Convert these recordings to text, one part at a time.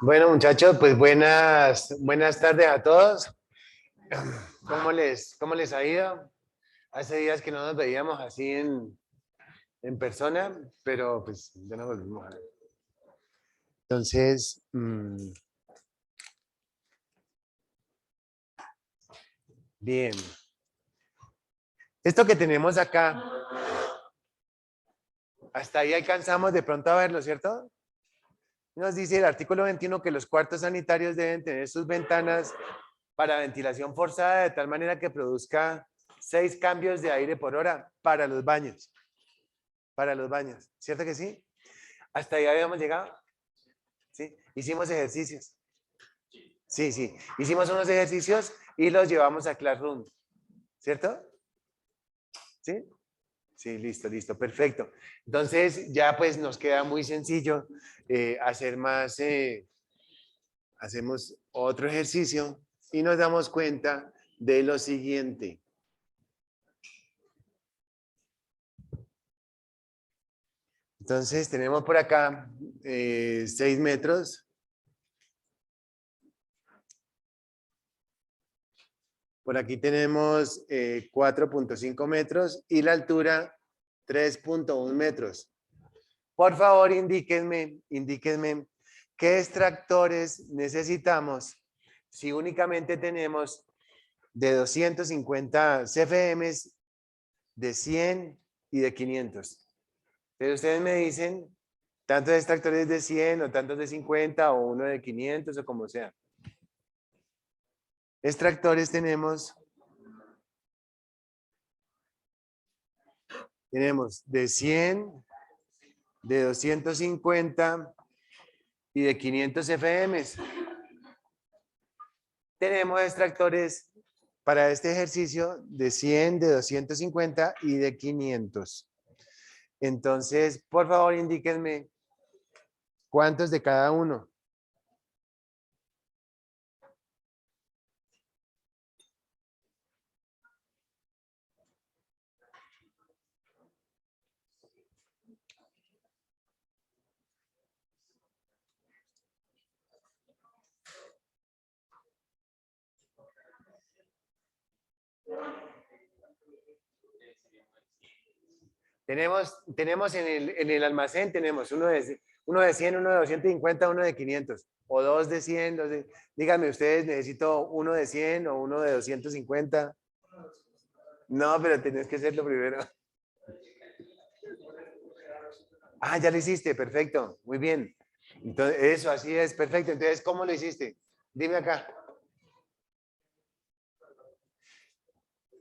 Bueno, muchachos, pues buenas tardes a todos. ¿Cómo les ha ido? Hace días que no nos veíamos así en persona, pero pues ya nos volvimos a ver. Entonces, bien. Esto que tenemos acá, hasta ahí alcanzamos de pronto a verlo, ¿cierto? Nos dice el artículo 21 que los cuartos sanitarios deben tener sus ventanas para ventilación forzada de tal manera que produzca 6 cambios de aire por hora para los baños. Para los baños, ¿cierto que sí? Hasta ahí habíamos llegado. ¿Sí? Hicimos ejercicios. Sí, sí. Hicimos unos ejercicios y los llevamos a Classroom, ¿cierto? ¿Sí? Sí, listo, listo, perfecto. Entonces ya pues nos queda muy sencillo hacer más, hacemos otro ejercicio y nos damos cuenta de lo siguiente. Entonces tenemos por acá 6 metros. Por aquí tenemos 4.5 metros y la altura 3.1 metros. Por favor, indíquenme qué extractores necesitamos si únicamente tenemos de 250 CFM, de 100 y de 500. Pero ustedes me dicen tantos extractores de 100 o tantos de 50 o uno de 500 o como sea. Extractores tenemos de 100, de 250 y de 500 FM. Tenemos extractores para este ejercicio de 100, de 250 y de 500. Entonces, por favor, indíquenme cuántos de cada uno. Tenemos en el almacén, tenemos uno de 100, uno de 250, uno de 500, o dos de 100, dos de... Díganme ustedes, necesito uno de 100 o uno de 250. No, pero tenés que hacerlo primero. Ah, ya lo hiciste, perfecto, muy bien. Entonces, eso, así es, perfecto. Entonces, ¿cómo lo hiciste? Dime acá.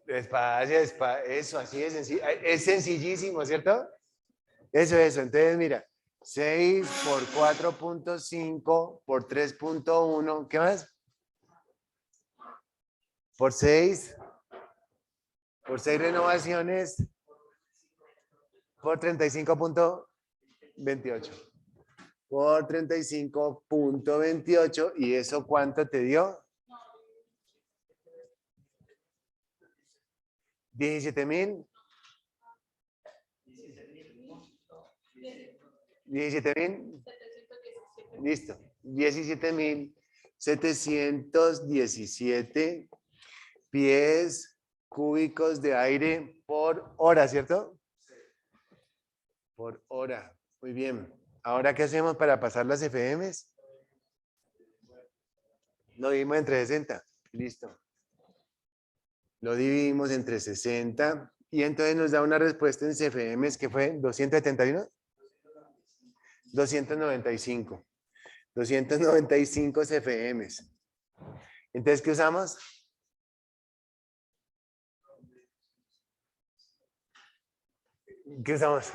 Despacio, eso, así es sencillo. Es sencillísimo, ¿cierto? Eso. Entonces, mira, 6 por 4.5 por 3.1, ¿qué más? Por 6 renovaciones, por 35.28. Por 35.28, ¿y eso cuánto te dio? 17.000. 17.000. Listo. 17.717 pies cúbicos de aire por hora, ¿cierto? Por hora. Muy bien. Ahora, ¿qué hacemos para pasar las FMs? Lo dividimos entre 60. Listo. Lo dividimos entre 60 y entonces nos da una respuesta en CFMs que fue 271. 295. 295 CFMs. Entonces, ¿qué usamos? ¿Qué usamos?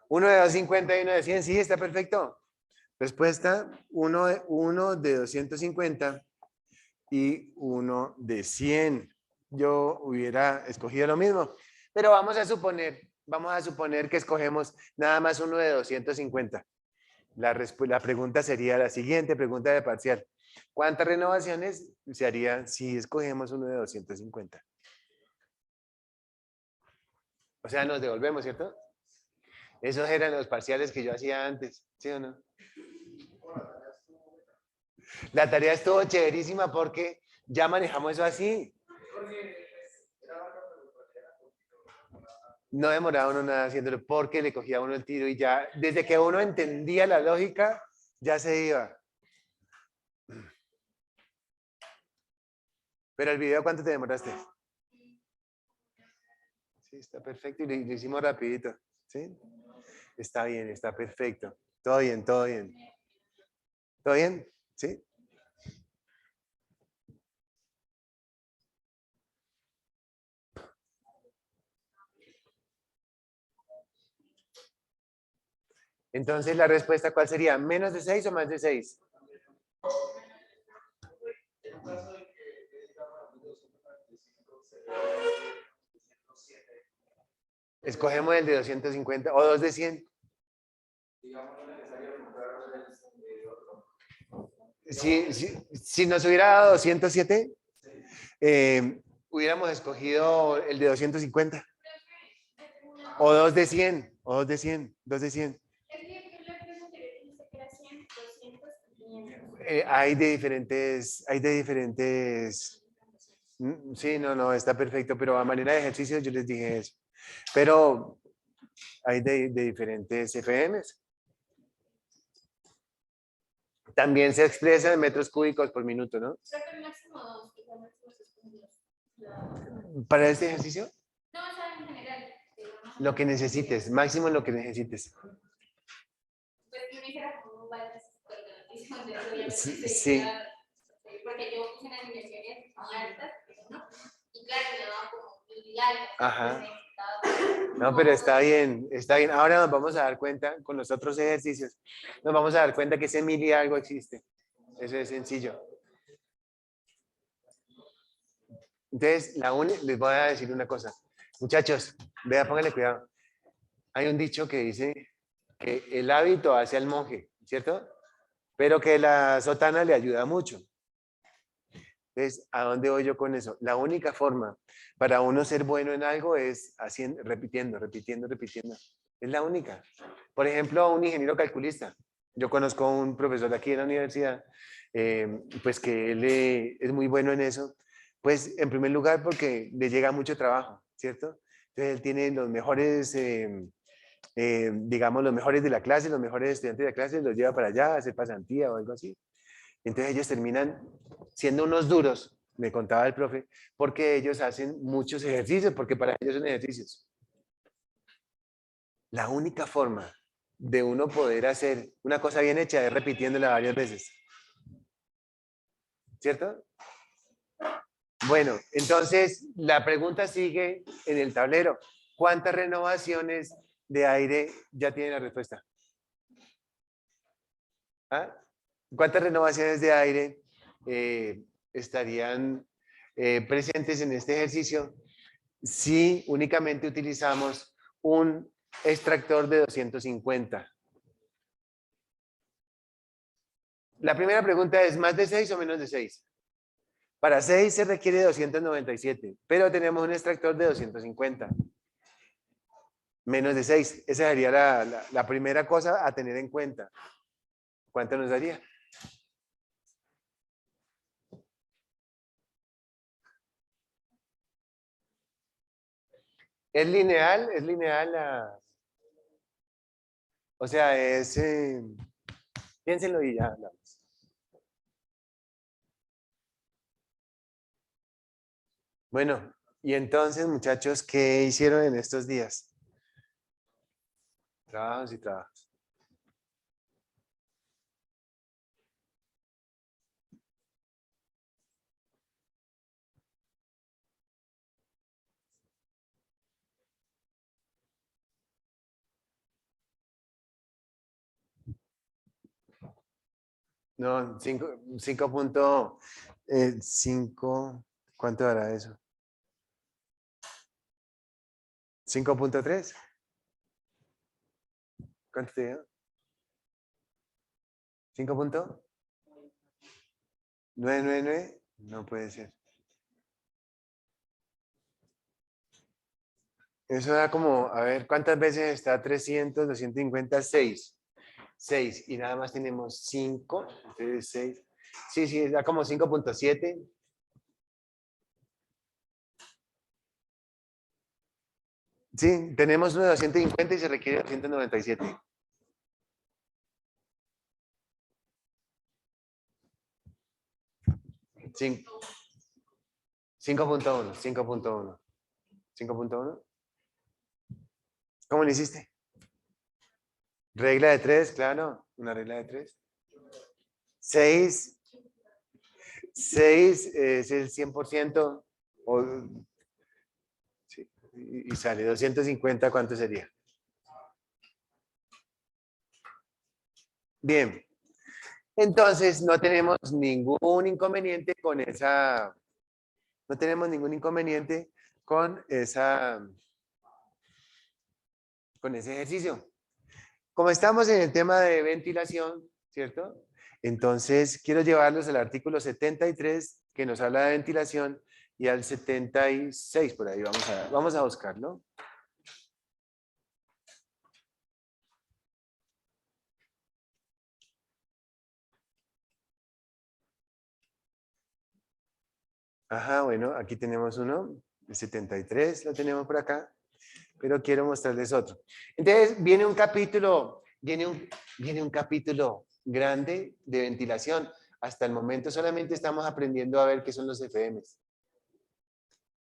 Uno de 250 y uno de 100. Sí, está perfecto. Respuesta, uno de 250 y uno de 100. Yo hubiera escogido lo mismo. Pero vamos a suponer que escogemos nada más uno de 250. La pregunta sería la siguiente, pregunta de parcial. ¿Cuántas renovaciones se harían si escogemos uno de 250? O sea, nos devolvemos, ¿cierto? Esos eran los parciales que yo hacía antes, ¿sí o no? La tarea estuvo chéverísima porque ya manejamos eso así. No demoraba uno nada haciéndolo porque le cogía a uno el tiro y ya, desde que uno entendía la lógica, ya se iba. Pero el video, ¿cuánto te demoraste? Sí, está perfecto y lo hicimos rapidito, ¿sí? Está bien, está perfecto. Todo bien, todo bien. ¿Todo bien? ¿Sí? Entonces, la respuesta, ¿cuál sería? ¿Menos de 6 o más de 6? Escogemos el de 250 o 2 de 100. Si nos hubiera dado 207, hubiéramos escogido el de 250. O 2 de 100, o 2 de 100, 2 de 100. Hay de diferentes. Sí, no, está perfecto, pero a manera de ejercicio yo les dije eso. Pero hay de diferentes FMs. También se expresa en metros cúbicos por minuto, ¿no? Para este ejercicio, lo que necesites, máximo lo que necesites. Sí. Porque yo puse unas inversiones muy altas, ¿no? Y claro, me daba como mil algo. Ajá. No, pero está bien, está bien. Ahora nos vamos a dar cuenta con los otros ejercicios. Nos vamos a dar cuenta que ese mil y algo existe. Eso es sencillo. Entonces, les voy a decir una cosa. Muchachos, vea, pónganle cuidado. Hay un dicho que dice que el hábito hace al monje, ¿cierto? Pero que la sotana le ayuda mucho. Entonces, ¿a dónde voy yo con eso? La única forma para uno ser bueno en algo es haciendo, repitiendo. Es la única. Por ejemplo, un ingeniero calculista. Yo conozco a un profesor de aquí en la universidad, pues que él es muy bueno en eso. Pues en primer lugar porque le llega mucho trabajo, ¿cierto? Entonces él tiene los mejores, digamos, los mejores de la clase, los mejores estudiantes de la clase, los lleva para allá a hacer pasantía o algo así. Entonces ellos terminan siendo unos duros, me contaba el profe, porque ellos hacen muchos ejercicios, porque para ellos son ejercicios. La única forma de uno poder hacer una cosa bien hecha es repitiéndola varias veces. ¿Cierto? Bueno, entonces la pregunta sigue en el tablero. ¿Cuántas renovaciones de aire ya tiene la respuesta? ¿Ah? ¿Cuántas renovaciones de aire estarían presentes en este ejercicio si únicamente utilizamos un extractor de 250? La primera pregunta es, ¿más de 6 o menos de 6? Para 6 se requiere 297, pero tenemos un extractor de 250. Menos de 6. Esa sería la primera cosa a tener en cuenta. ¿Cuánto nos daría? Es lineal o sea, piénsenlo y ya hablamos. Bueno, y entonces, muchachos, ¿qué hicieron en estos días? Trabajos y trabajos. No, 5.5, ¿cuánto dará eso? 5.3. ¿Cuánto te dio? 5.999. No puede ser. Eso da como, a ver, ¿cuántas veces está 300, 250? 6. 6. Y nada más tenemos 5. Entonces 6. Sí, sí, da como 5.7. Sí, tenemos uno de 250 y se requiere 297. 5.1, 5.1. 5.1. ¿Cómo lo hiciste? Regla de 3, claro. Una regla de 3. 6. 6 es el 100%. O, sí, y sale 250, ¿cuánto sería? Bien. Entonces, no tenemos ningún inconveniente con esa, no tenemos ningún inconveniente con con ese ejercicio. Como estamos en el tema de ventilación, ¿cierto? Entonces, quiero llevarlos al artículo 73, que nos habla de ventilación, y al 76, por ahí vamos a buscarlo. Ajá, bueno, aquí tenemos uno, el 73 lo tenemos por acá, pero quiero mostrarles otro. Entonces, viene un capítulo grande de ventilación. Hasta el momento solamente estamos aprendiendo a ver qué son los FMs,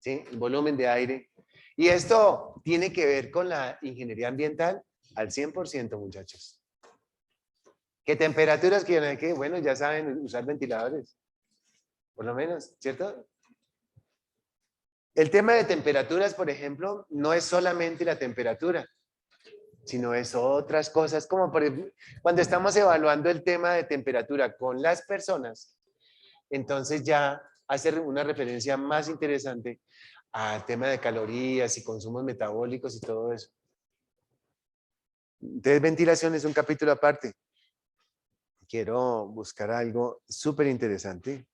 ¿sí? El volumen de aire. Y esto tiene que ver con la ingeniería ambiental al 100%, muchachos. ¿Qué temperaturas quieren? Que bueno, ya saben usar ventiladores, por lo menos, ¿cierto? El tema de temperaturas, por ejemplo, no es solamente la temperatura, sino es otras cosas, como por ejemplo, cuando estamos evaluando el tema de temperatura con las personas, entonces ya hace una referencia más interesante al tema de calorías y consumos metabólicos y todo eso. Entonces, ventilación es un capítulo aparte. Quiero buscar algo súper interesante.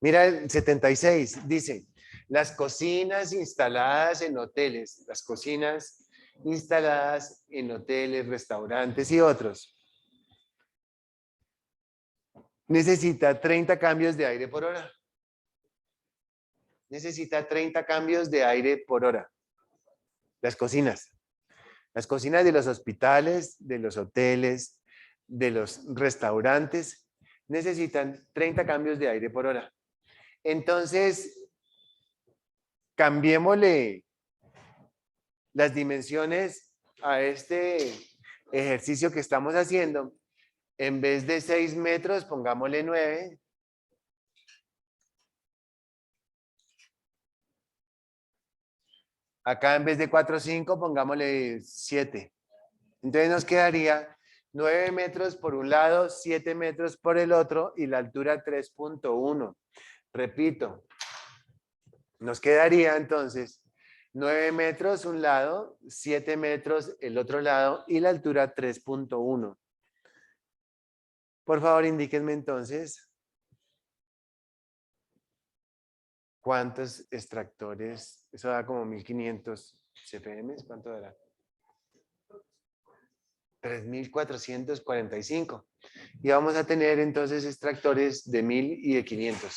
Mira el 76, dice, las cocinas instaladas en hoteles, las cocinas instaladas en hoteles, restaurantes y otros, necesita 30 cambios de aire por hora. Necesita 30 cambios de aire por hora. Las cocinas. Las cocinas de los hospitales, de los hoteles, de los restaurantes, necesitan 30 cambios de aire por hora. Entonces, cambiémosle las dimensiones a este ejercicio que estamos haciendo. En vez de 6 metros, pongámosle 9. Acá en vez de 4 o 5, pongámosle 7. Entonces nos quedaría 9 metros por un lado, 7 metros por el otro y la altura 3.1. Repito, nos quedaría entonces 9 metros un lado, 7 metros el otro lado y la altura 3.1. Por favor, indíquenme entonces cuántos extractores, eso da como 1500 CFM, ¿cuánto dará? 3445. Y vamos a tener entonces extractores de 1000 y de 500.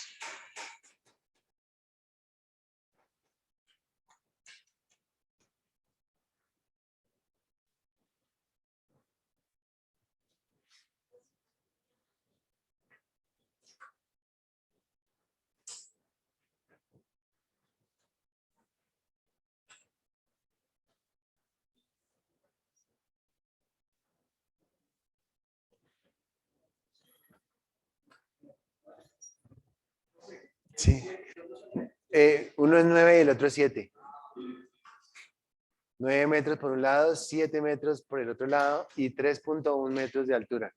Sí. Uno es 9 y el otro es 7. 9 metros por un lado, 7 metros por el otro lado y 3.1 metros de altura.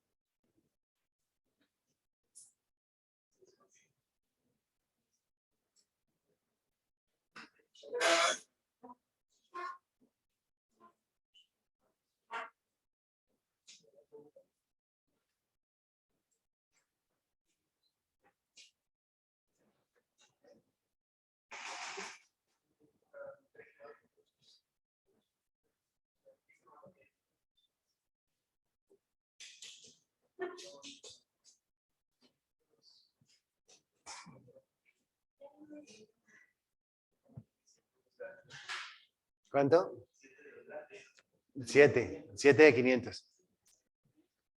¿Cuánto? 7 de 500.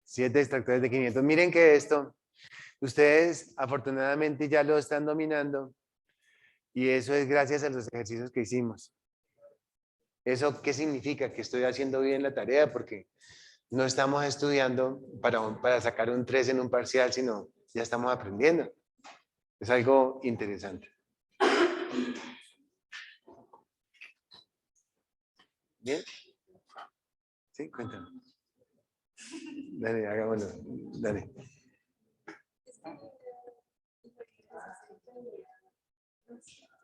7 extractores de 500. Miren que esto, ustedes afortunadamente ya lo están dominando y eso es gracias a los ejercicios que hicimos. ¿Eso qué significa? Que estoy haciendo bien la tarea porque no estamos estudiando para sacar un 3 en un parcial, sino ya estamos aprendiendo. Es algo interesante. ¿Bien? Sí, cuéntame. Dale, hagámoslo. Dale.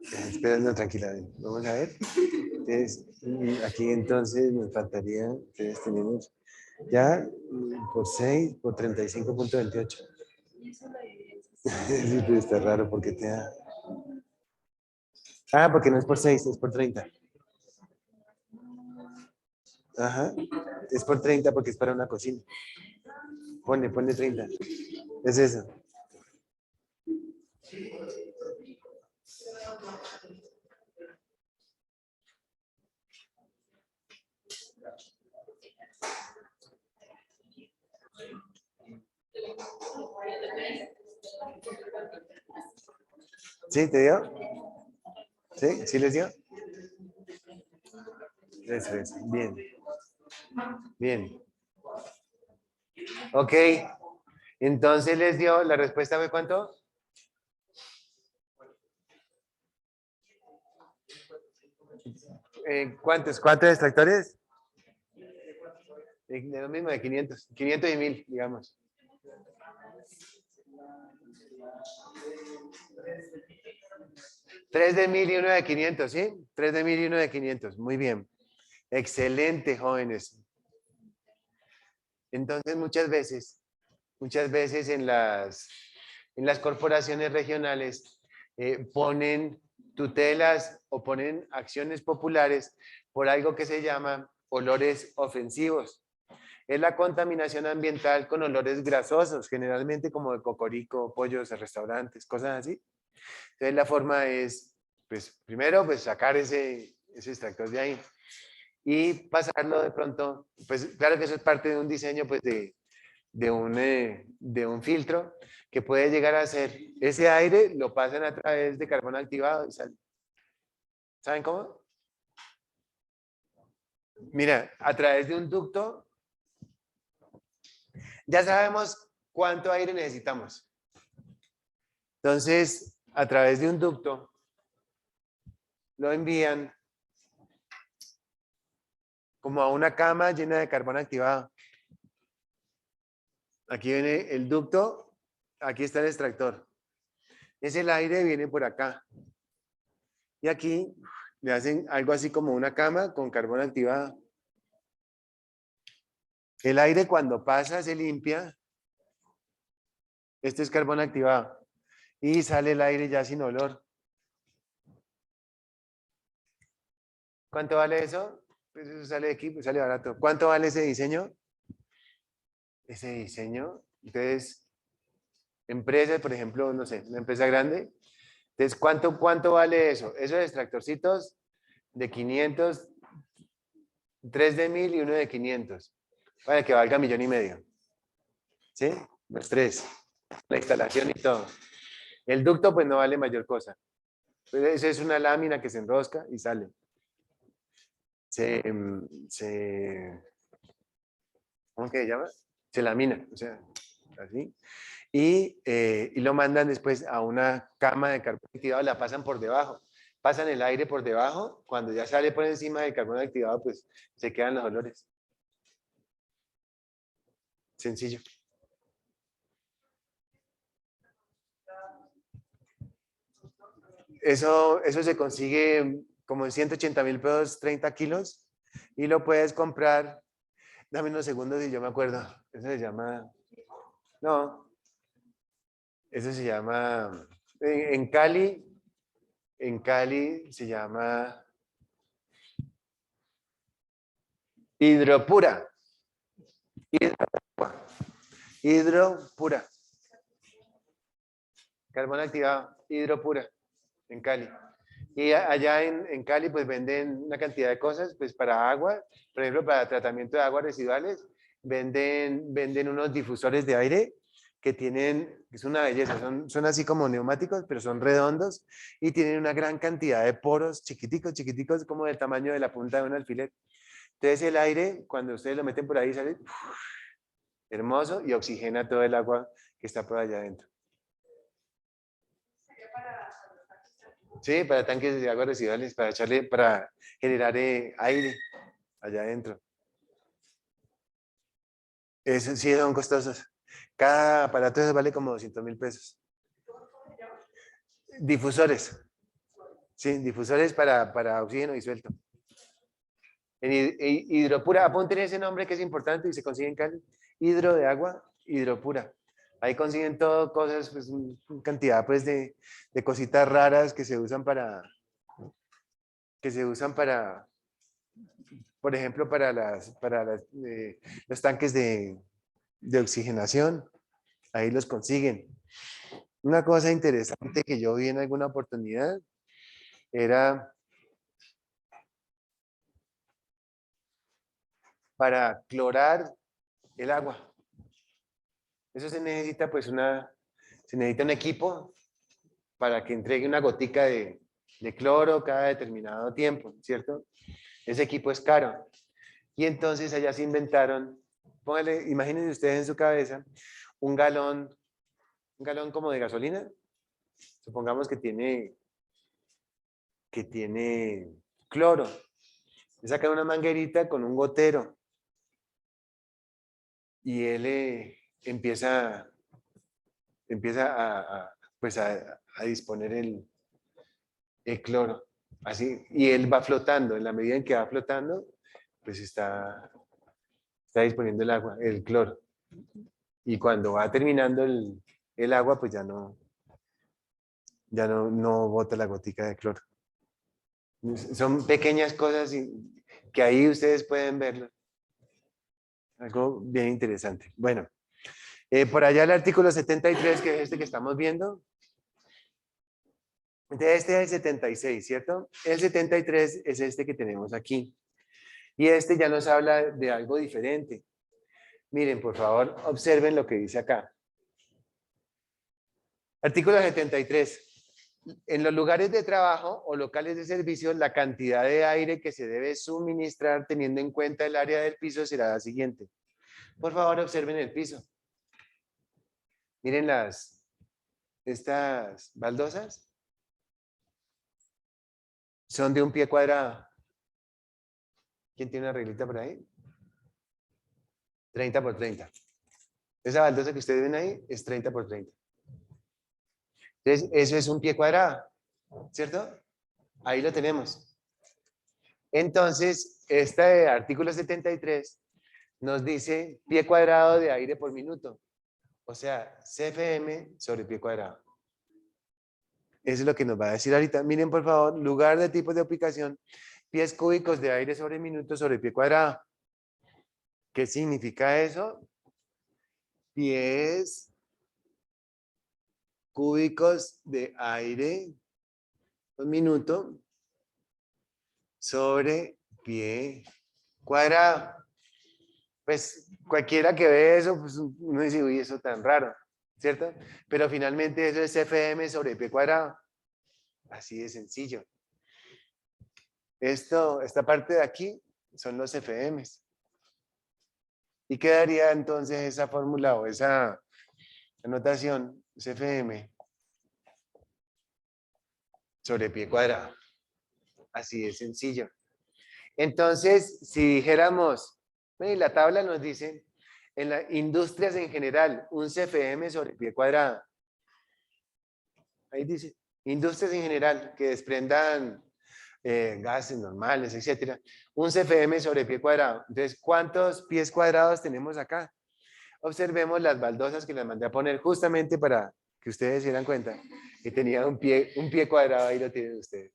Espera, no, tranquila. Vamos a ver. Entonces, aquí entonces nos faltaría, entonces tenemos ya por 6, por 35.28. Sí, pero está raro porque te da... Ah, porque no es por 6, es por 30. Ajá, es por 30 porque es para una cocina. Ponle 30. Es eso. ¿Sí? ¿Te dio? ¿Sí? ¿Sí les dio? Eso es. Bien. Bien. Ok. Entonces les dio, la respuesta fue ¿cuánto? ¿Cuántos? ¿Cuántos extractores? De lo mismo, de 500. 500 y 1000, digamos. Tres de 1000 y uno de 500, ¿sí? 3 de 1000 y uno de 500. Muy bien. Excelente, jóvenes. Entonces, muchas veces en las corporaciones regionales ponen tutelas o ponen acciones populares por algo que se llama olores ofensivos. Es la contaminación ambiental con olores grasosos, generalmente como de cocorico, pollos de restaurantes, cosas así. Entonces la forma es, pues primero, pues sacar ese extractor de ahí y pasarlo de pronto, pues claro que eso es parte de un diseño pues de un filtro que puede llegar a ser, ese aire lo pasan a través de carbón activado y sale. ¿Saben cómo? Mira, a través de un ducto, ya sabemos cuánto aire necesitamos. Entonces, a través de un ducto, lo envían como a una cama llena de carbón activado. Aquí viene el ducto, aquí está el extractor. Es el aire, viene por acá. Y aquí le hacen algo así como una cama con carbón activado. El aire cuando pasa se limpia. Este es carbón activado. Y sale el aire ya sin olor. ¿Cuánto vale eso? Pues eso sale de aquí, pues sale barato. ¿Cuánto vale ese diseño? Ese diseño. Entonces, empresas, por ejemplo, no sé, una empresa grande. Entonces, ¿cuánto vale eso? Esos extractorcitos de 500, 3 de 1000 y uno de 500. Para que valga 1,500,000. ¿Sí? Los tres. La instalación y todo. El ducto, pues no vale mayor cosa. Pues, esa es una lámina que se enrosca y sale. ¿Cómo que se llama? Se lamina, o sea, así. Y lo mandan después a una cama de carbón activado, la pasan por debajo. Pasan el aire por debajo, cuando ya sale por encima del carbón activado, pues se quedan los olores. Sencillo. Eso se consigue como en 180,000 pesos, 30 kilos, y lo puedes comprar. Dame unos segundos y yo me acuerdo. Eso se llama. No, eso se llama. En Cali se llama hidropura. Hidropura. Carbón activado, hidropura. en Cali. Y allá en Cali pues venden una cantidad de cosas pues para agua, por ejemplo para tratamiento de aguas residuales, venden unos difusores de aire que tienen, es una belleza, son así como neumáticos, pero son redondos y tienen una gran cantidad de poros chiquiticos, chiquiticos, como del tamaño de la punta de un alfiler. Entonces el aire, cuando ustedes lo meten por ahí, sale hermoso y oxigena todo el agua que está por allá adentro. Sí, para tanques de aguas residuales, para generar aire allá adentro. Eso sí son costosos. Cada aparato eso vale como 200.000 pesos. Difusores. Sí, difusores para oxígeno disuelto. En hidropura, apunten ese nombre que es importante y se consigue en Cali. Hidro de agua, hidropura. Ahí consiguen todo, cosas, pues, cantidad pues, de cositas raras que se usan por ejemplo, para los tanques de oxigenación. Ahí los consiguen. Una cosa interesante que yo vi en alguna oportunidad era para clorar el agua. Eso se necesita pues se necesita un equipo para que entregue una gotica de cloro cada determinado tiempo, ¿cierto? Ese equipo es caro. Y entonces allá se inventaron, imagínense ustedes en su cabeza, un galón como de gasolina, supongamos que tiene cloro. Le sacan una manguerita con un gotero y él empieza pues a disponer el cloro. Así, y él va flotando. En la medida en que va flotando, pues está disponiendo el agua, el cloro. Y cuando va terminando el agua, pues ya no bota la gotica de cloro. Son pequeñas cosas que ahí ustedes pueden verlo. Algo bien interesante. Bueno, por allá el artículo 73, que es este que estamos viendo. Entonces este es el 76, ¿cierto? El 73 es este que tenemos aquí. Y este ya nos habla de algo diferente. Miren, por favor, observen lo que dice acá. Artículo 73. En los lugares de trabajo o locales de servicio, la cantidad de aire que se debe suministrar teniendo en cuenta el área del piso será la siguiente. Por favor, observen el piso. Miren estas baldosas. Son de 1 pie cuadrado. ¿Quién tiene una reglita por ahí? 30 por 30. Esa baldosa que ustedes ven ahí es 30 por 30. Entonces, eso es 1 pie cuadrado, ¿cierto? Ahí lo tenemos. Entonces, este artículo 73 nos dice pie cuadrado de aire por minuto. O sea, CFM sobre pie cuadrado. Eso es lo que nos va a decir ahorita. Miren, por favor, lugar de tipo de aplicación, pies cúbicos de aire sobre minuto sobre pie cuadrado. ¿Qué significa eso? Pies cúbicos de aire por minuto sobre pie cuadrado. Pues cualquiera que ve eso, pues uno dice, uy, eso tan raro, ¿cierto? Pero finalmente eso es FM sobre pie cuadrado. Así de sencillo. Esta parte de aquí son los FMs. ¿Y qué daría entonces esa fórmula o esa anotación? CFM sobre pie cuadrado. Así de sencillo. Entonces, si dijéramos, la tabla nos dice, en las industrias en general, un CFM sobre pie cuadrado. Ahí dice, industrias en general que desprendan gases normales, etcétera. Un CFM sobre pie cuadrado. Entonces, ¿cuántos pies cuadrados tenemos acá? Observemos las baldosas que las mandé a poner justamente para que ustedes se dieran cuenta que tenía un pie cuadrado, ahí lo tienen ustedes.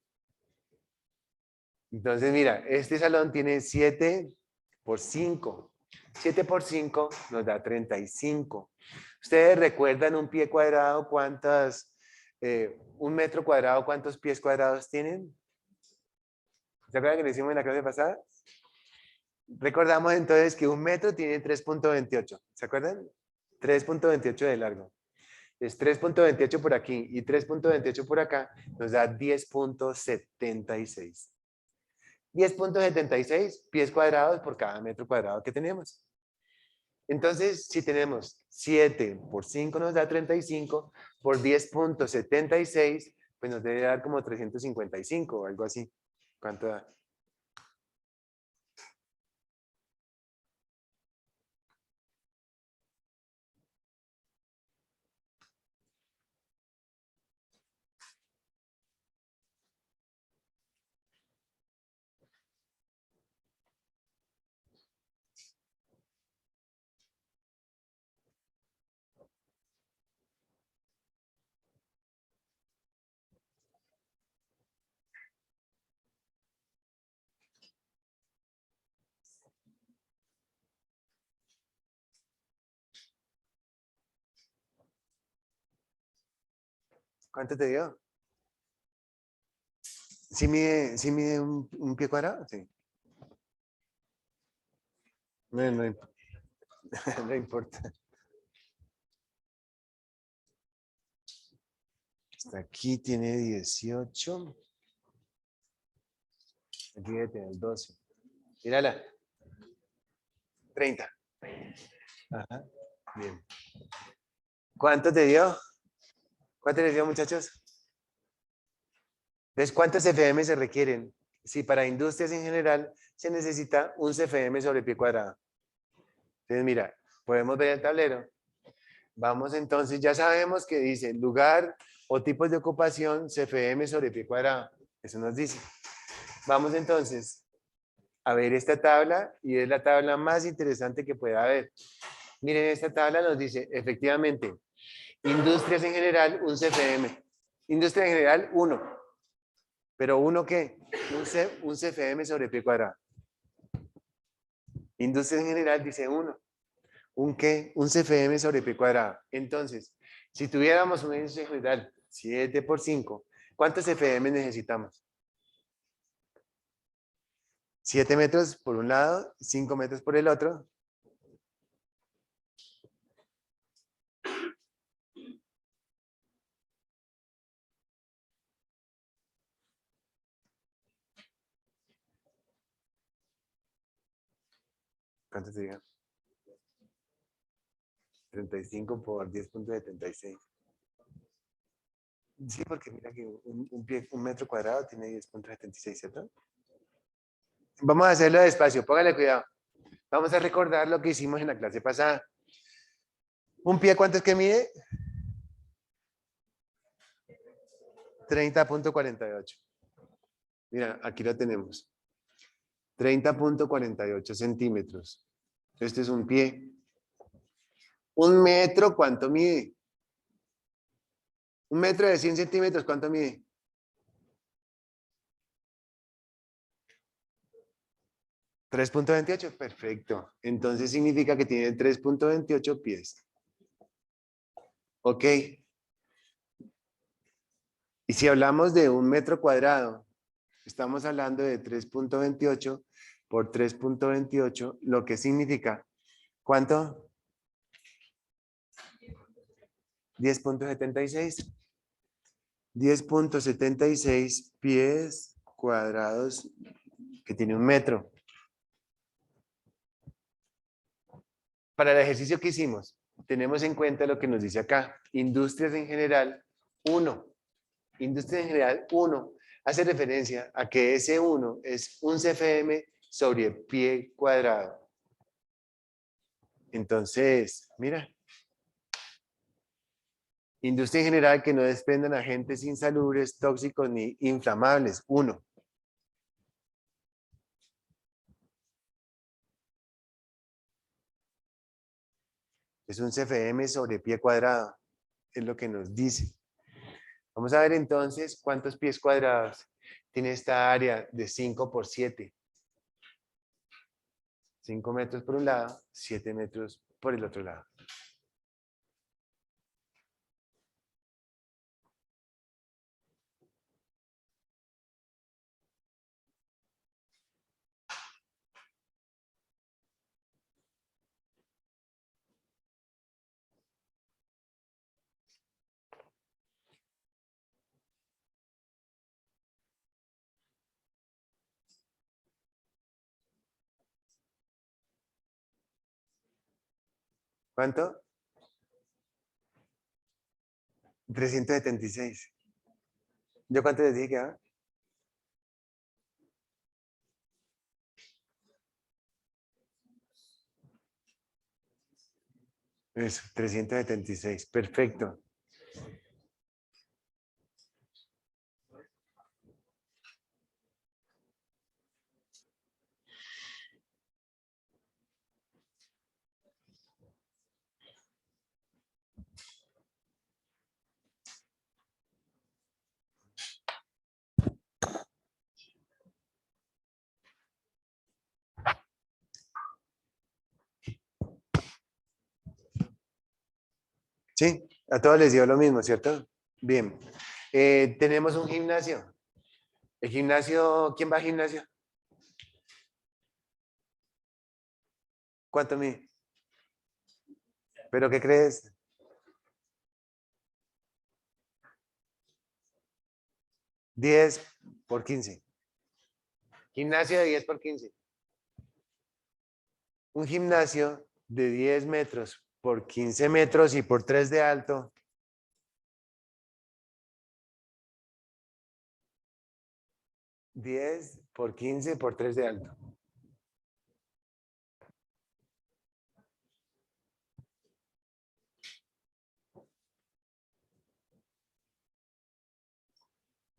Entonces, mira, este salón tiene 7 por 5. 7 por 5 nos da 35. ¿Ustedes recuerdan un pie cuadrado cuántas un metro cuadrado, ¿cuántos pies cuadrados tienen? ¿Se acuerdan que lo hicimos en la clase pasada? Recordamos entonces que un metro tiene 3,28. ¿Se acuerdan? 3,28 de largo. Es 3,28 por aquí y 3,28 por acá nos da 10,76. 10,76 pies cuadrados por cada metro cuadrado que tenemos. Entonces, si tenemos 7 por 5 nos da 35, por 10,76, pues nos debe dar como 355 o algo así. ¿Cuánto da? ¿Cuánto te dio? ¿Sí mide un pie cuadrado? Sí. No, no, no importa. Hasta aquí tiene 18. Aquí debe tener 12. Mírala. 30. Ajá. Bien. ¿Cuánto te dio? ¿Cuánto les dio, muchachos? Entonces, ¿cuántos CFM se requieren? Si para industrias en general se necesita un CFM sobre pie cuadrado. Entonces, mira, podemos ver el tablero. Vamos entonces, ya sabemos que dice lugar o tipos de ocupación CFM sobre pie cuadrado. Eso nos dice. Vamos entonces a ver esta tabla y es la tabla más interesante que pueda haber. Miren, esta tabla nos dice, efectivamente, industrias en general, un CFM. Industria en general, 1. ¿Pero 1 qué? Un CFM sobre pie cuadrado. Industria en general dice 1. ¿Un qué? Un CFM sobre pie cuadrado. Entonces, si tuviéramos una industria en general, 7 por 5, ¿cuántos CFM necesitamos? 7 metros por un lado, 5 metros por el otro. ¿Cuánto sería? 35 por 10,76. Sí, porque mira que un metro cuadrado tiene 10,76, ¿cierto? Vamos a hacerlo despacio, póngale cuidado. Vamos a recordar lo que hicimos en la clase pasada. ¿Un pie cuánto es que mide? 30,48. Mira, aquí lo tenemos. 30,48 centímetros. Este es un pie. Un metro, ¿cuánto mide? Un metro de 100 centímetros, ¿cuánto mide? 3,28, perfecto. Entonces significa que tiene 3,28 pies. Ok. Y si hablamos de un metro cuadrado, estamos hablando de 3,28 por 3,28, lo que significa, ¿cuánto? 10,76. 10,76 pies cuadrados que tiene un metro. Para el ejercicio que hicimos, tenemos en cuenta lo que nos dice acá. Industrias en general, 1. Industria en general, 1. Hace referencia a que ese 1 es un CFM sobre pie cuadrado. Entonces, mira. Industria en general que no desprendan agentes insalubres, tóxicos ni inflamables, 1. Es un CFM sobre pie cuadrado, es lo que nos dice. Vamos a ver entonces cuántos pies cuadrados tiene esta área de 5 por 7. 5 metros por un lado, 7 metros por el otro lado. ¿Cuánto? 376. ¿Yo cuánto les dije que va? Eso, 376. Perfecto. Sí, a todos les dio lo mismo, ¿cierto? Bien. Tenemos un gimnasio. El gimnasio, ¿quién va al gimnasio? ¿Cuánto mide? ¿Pero qué crees? 10 por 15. Gimnasio de 10 por 15. Un gimnasio de 10 metros por 15 metros y por 3 de alto. ¿10 por 15 por 3 de alto?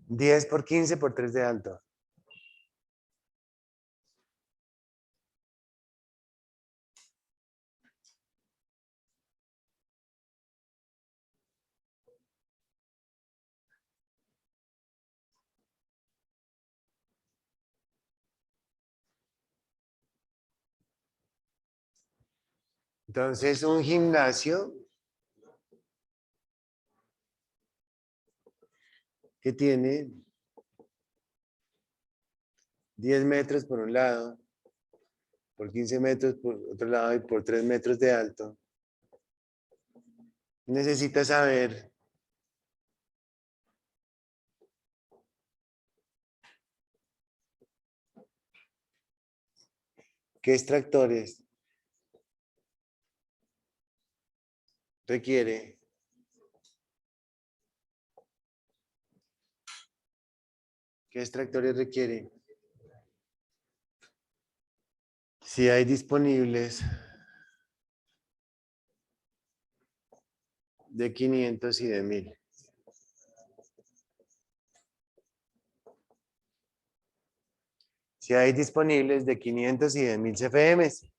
¿10 por 15 por 3 de alto? Entonces, un gimnasio que tiene 10 metros por un lado, por 15 metros por otro lado y por 3 metros de alto, necesita saber qué extractores requiere si hay disponibles de 500 y de 1000. Si hay disponibles de 500 y de 1000 CFMs.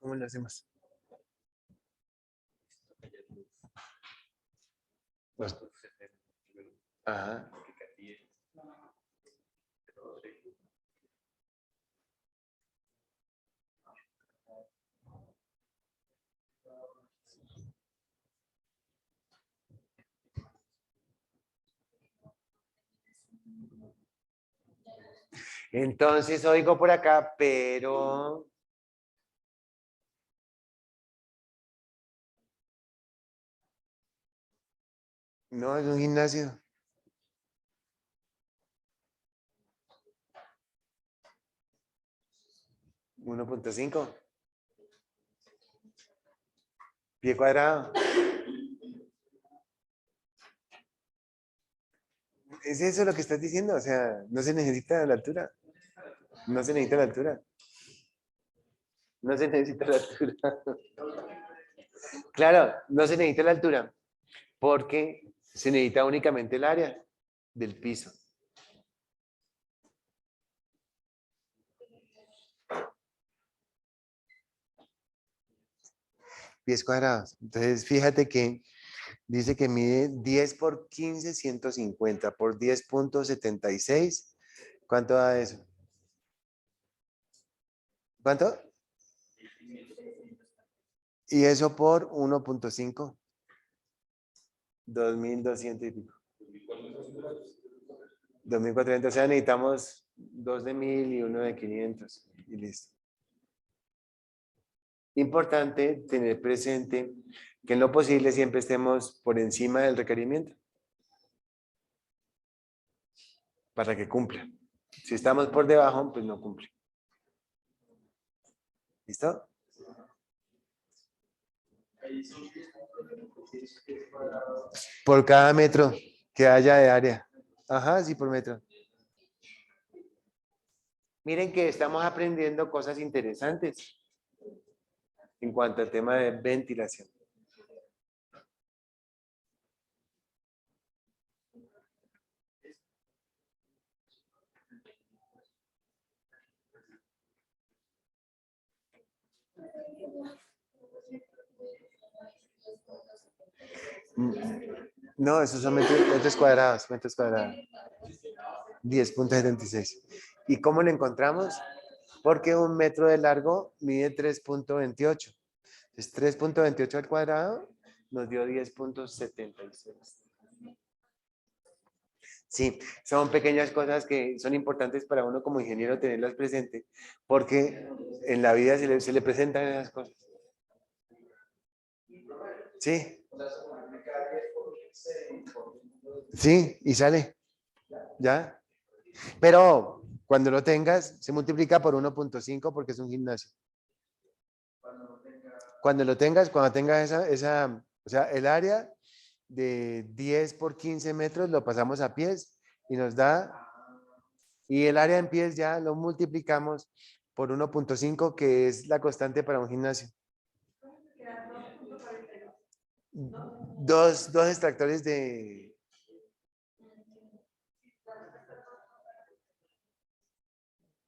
¿Cómo lo hacemos? Ajá. Entonces oigo por acá, pero no es un gimnasio. 1.5 pie cuadrado. ¿Es eso lo que estás diciendo? O sea, no se necesita la altura. No se necesita la altura. No se necesita la altura. Claro, no se necesita la altura porque se necesita únicamente el área del piso. Pies cuadrados. Entonces, fíjate que dice que mide 10 por 15, 150 por 10.76. ¿Cuánto da eso? ¿Cuánto? Y eso por 1.5. 2200 y pico. 2400. O sea, necesitamos dos de 1000 y uno de 500. Y listo. Importante tener presente que en lo posible siempre estemos por encima del requerimiento. para que cumpla. Si estamos por debajo, pues no cumple. ¿Listo? Por cada metro que haya de área. Ajá, sí, por metro. Miren que estamos aprendiendo cosas interesantes en cuanto al tema de ventilación. No, esos son metros cuadrados, metros cuadrados. 10.76. ¿Y cómo lo encontramos? Porque un metro de largo mide 3.28. Entonces 3.28 al cuadrado nos dio 10.76. Sí, son pequeñas cosas que son importantes para uno como ingeniero tenerlas presentes, porque en la vida se le presentan esas cosas. Sí, sí, y sale, ¿ya? Pero cuando lo tengas, se multiplica por 1.5 porque es un gimnasio. Cuando tengas o sea, el área de 10 por 15 metros lo pasamos a pies y nos da, y el área en pies ya lo multiplicamos por 1.5 que es la constante para un gimnasio. Dos extractores de...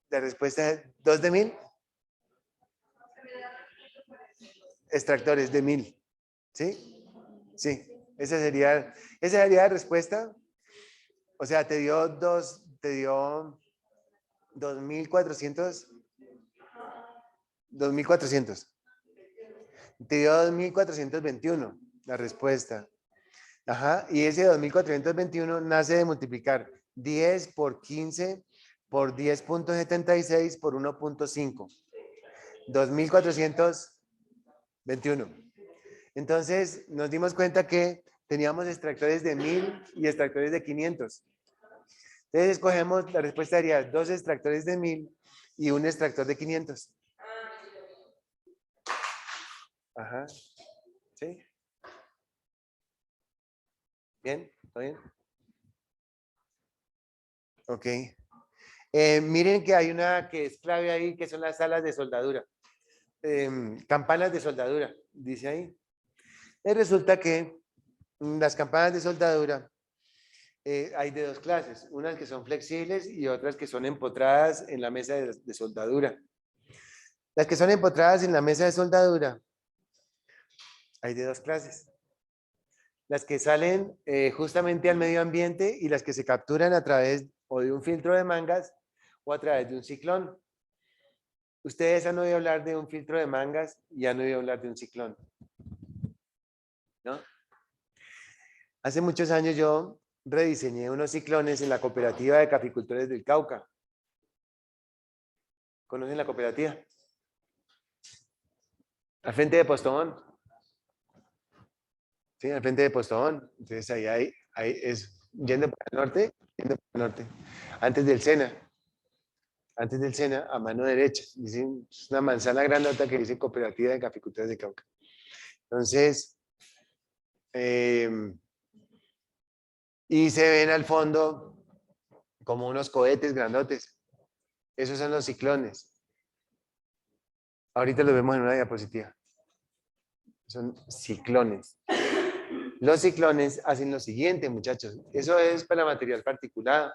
La respuesta es 2 de 1000. Extractores de 1000. ¿Sí? Sí. Esa sería la respuesta. O sea, te dio 2400. 2400. Te dio 2421 la respuesta. Ajá. Y ese 2421 nace de multiplicar 10 por 15 por 10.76 por 1.5. 2421. Entonces nos dimos cuenta que teníamos extractores de 1000 y extractores de 500. Entonces escogemos, la respuesta sería 2 extractores de 1000 y un extractor de 500. Ajá. ¿Sí? ¿Bien? ¿Todo bien? Ok. Miren que hay una que es clave ahí, que son las salas de soldadura. Campanas de soldadura, dice ahí. Resulta que las campanas de soldadura hay de dos clases, unas que son flexibles y otras que son empotradas en la mesa de soldadura. Las que son empotradas en la mesa de soldadura hay de dos clases. Las que salen justamente al medio ambiente y las que se capturan a través o de un filtro de mangas o a través de un ciclón. Ustedes han oído hablar de un filtro de mangas y han oído hablar de un ciclón, ¿no? Hace muchos años yo rediseñé unos ciclones en la cooperativa de caficultores del Cauca. ¿Conocen la cooperativa? Al frente de Postobón. Sí, al frente de Postobón. Entonces ahí es yendo para el norte, yendo para el norte. Antes del Sena. Antes del Sena, a mano derecha. Dicen, es una manzana grandota que dice Cooperativa de Caficultores de Cauca. Entonces, y se ven al fondo como unos cohetes grandotes. Esos son los ciclones. Ahorita los vemos en una diapositiva. Son ciclones. Los ciclones hacen lo siguiente, muchachos. Eso es para material particulado.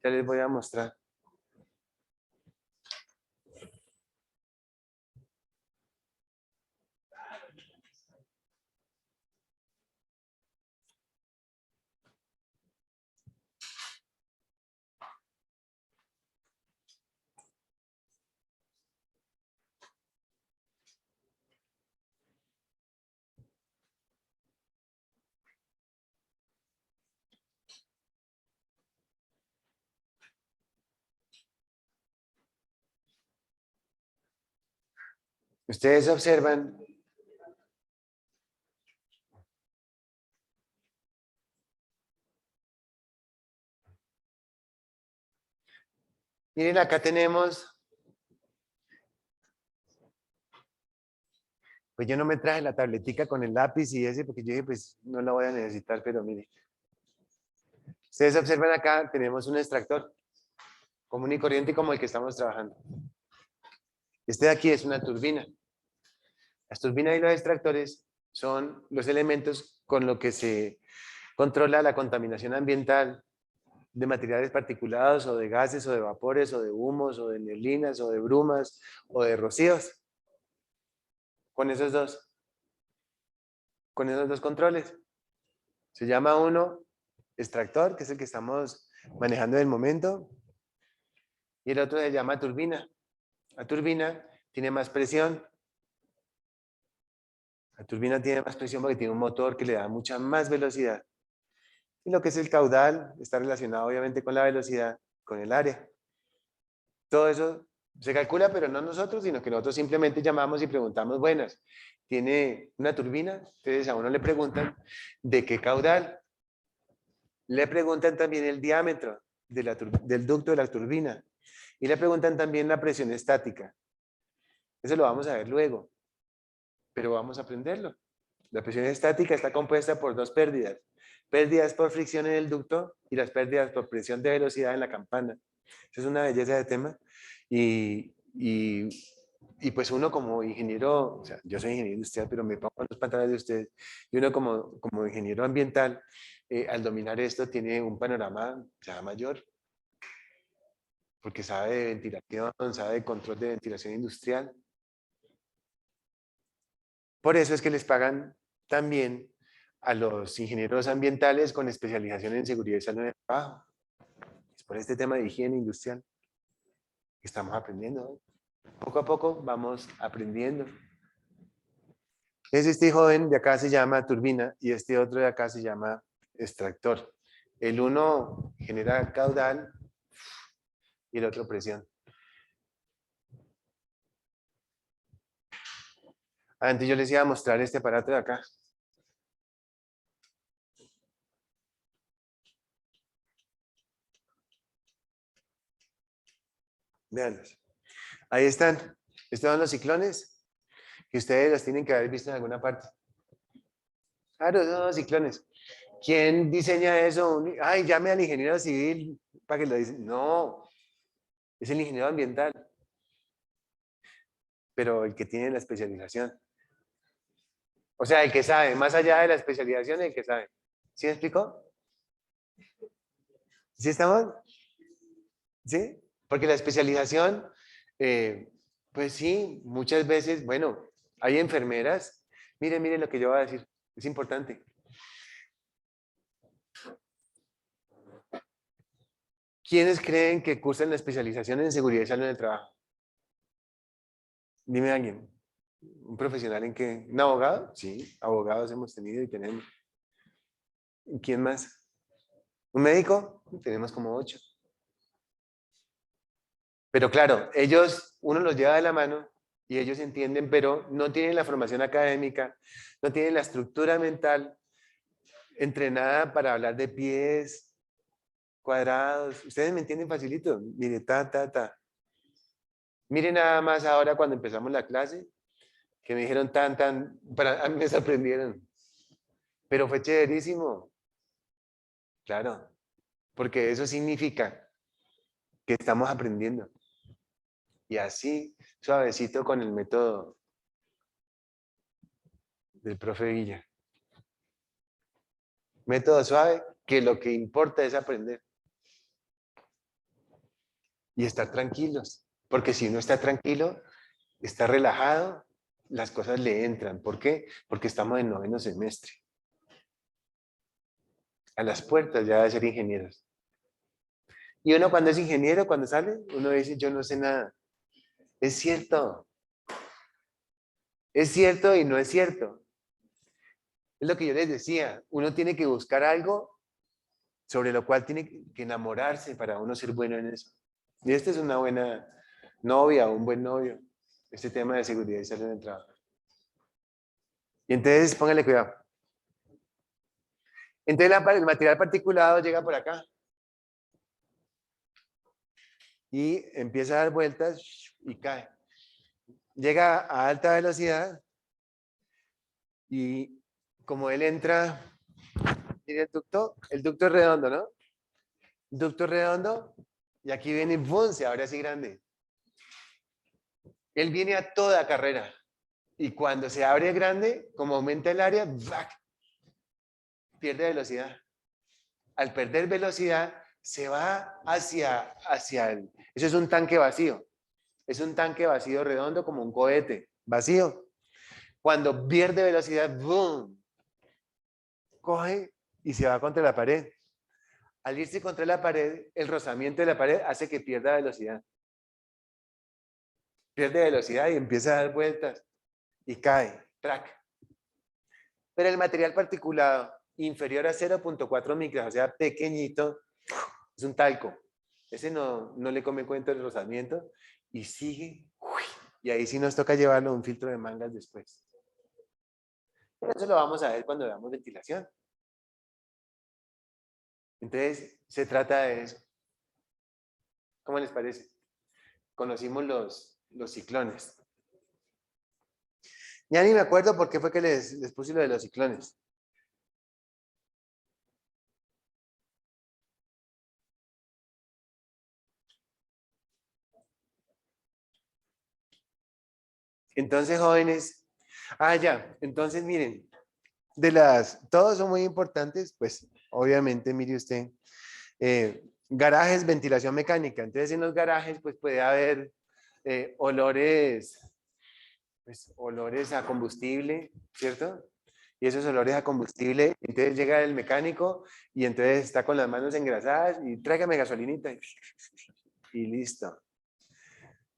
Ya les voy a mostrar. Ustedes observan Miren, acá tenemos, pues yo no me traje la tabletica con el lápiz y ese, porque yo dije, pues no la voy a necesitar, pero miren. Ustedes observan acá, tenemos un extractor común y corriente como el que estamos trabajando. Este de aquí es una turbina. Las turbinas y los extractores son los elementos con los que se controla la contaminación ambiental de materiales particulados o de gases o de vapores o de humos o de neblinas o de brumas o de rocíos. Con esos dos controles. Se llama uno extractor, que es el que estamos manejando en el momento, y el otro se llama turbina. La turbina tiene más presión. La turbina tiene más presión porque tiene un motor que le da mucha más velocidad. Y lo que es el caudal está relacionado obviamente con la velocidad, con el área. Todo eso se calcula, pero no nosotros, sino que nosotros simplemente llamamos y preguntamos, buenas, ¿tiene una turbina? Entonces a uno le preguntan, ¿de qué caudal? Le preguntan también el diámetro del ducto de la turbina. Y le preguntan también la presión estática. Eso lo vamos a ver luego, pero vamos a aprenderlo. La presión estática está compuesta por dos pérdidas. Pérdidas por fricción en el ducto y las pérdidas por presión de velocidad en la campana. Eso es una belleza de tema. Y, y, y pues uno como ingeniero, o sea, yo soy ingeniero industrial, pero me pongo los pantalones de ustedes, y uno como ingeniero ambiental, al dominar esto tiene un panorama ya mayor, porque sabe de ventilación, sabe de control de ventilación industrial. Por eso es que les pagan también a los ingenieros ambientales con especialización en seguridad y salud en el trabajo. Es por este tema de higiene industrial que estamos aprendiendo hoy. Poco a poco vamos aprendiendo. Este joven de acá se llama turbina y este otro de acá se llama extractor. El uno genera caudal y el otro presión. Antes yo les iba a mostrar este aparato de acá. Veanlos. Ahí están. Estos son los ciclones que ustedes los tienen que haber visto en alguna parte. Claro, esos son los ciclones. ¿Quién diseña eso? Ay, llame al ingeniero civil para que lo diseñe. No, es el ingeniero ambiental. Pero el que tiene la especialización. O sea, el que sabe, más allá de la especialización, el que sabe. ¿Sí me explico? ¿Sí estamos? ¿Sí? Porque la especialización, pues sí, muchas veces, bueno, hay enfermeras. Miren lo que yo voy a decir. Es importante. ¿Quiénes creen que cursan la especialización en seguridad y salud en el trabajo? Dime a alguien. ¿Un profesional en qué? ¿Un abogado? Sí, abogados hemos tenido y tenemos. ¿Y quién más? ¿Un médico? Tenemos como 8. Pero claro, ellos, uno los lleva de la mano y ellos entienden, pero no tienen la formación académica, no tienen la estructura mental entrenada para hablar de pies, cuadrados. Ustedes me entienden facilito. Mire, ta. Miren nada más ahora cuando empezamos la clase, que me dijeron a mí me sorprendieron. Pero fue chéverísimo. Claro, porque eso significa que estamos aprendiendo. Y así, suavecito con el método del profe Villa. Método suave, que lo que importa es aprender. Y estar tranquilos. Porque si uno está tranquilo, está relajado, las cosas le entran. ¿Por qué? Porque estamos en 9º semestre. A las puertas ya de ser ingenieros. Y uno cuando es ingeniero, cuando sale, uno dice, yo no sé nada. Es cierto. Es cierto y no es cierto. Es lo que yo les decía. Uno tiene que buscar algo sobre lo cual tiene que enamorarse para uno ser bueno en eso. Y esta es una buena novia o un buen novio. Este tema de seguridad y salud en el trabajo. Y entonces, póngale cuidado. Entonces, el material particulado llega por acá. y empieza a dar vueltas y cae. Llega a alta velocidad y como él entra, mire el ducto es redondo, ¿no? Ducto redondo y aquí viene, ¡bum!, se abre así grande. Él viene a toda carrera y cuando se abre grande, como aumenta el área, ¡bac!, pierde velocidad. Al perder velocidad, se va hacia el... Eso es un tanque vacío. Es un tanque vacío redondo como un cohete, vacío. Cuando pierde velocidad, ¡boom!, coge y se va contra la pared. Al irse contra la pared, el rozamiento de la pared hace que pierda velocidad. Pierde velocidad y empieza a dar vueltas y cae, ¡trac! Pero el material particulado inferior a 0.4 micras, o sea, pequeñito, es un talco. Ese no le come cuento el rozamiento y sigue. Y ahí sí nos toca llevarlo a un filtro de mangas después. Pero eso lo vamos a ver cuando veamos ventilación. Entonces, se trata de eso. ¿Cómo les parece? Conocimos los ciclones. Ya ni me acuerdo por qué fue que les puse lo de los ciclones. Entonces, jóvenes, ya, entonces miren, todos son muy importantes, pues obviamente, mire usted, garajes, ventilación mecánica. Entonces, en los garajes, pues puede haber olores, pues, olores a combustible, ¿cierto? Y esos olores a combustible, entonces llega el mecánico y entonces está con las manos engrasadas y tráigame gasolinita y listo.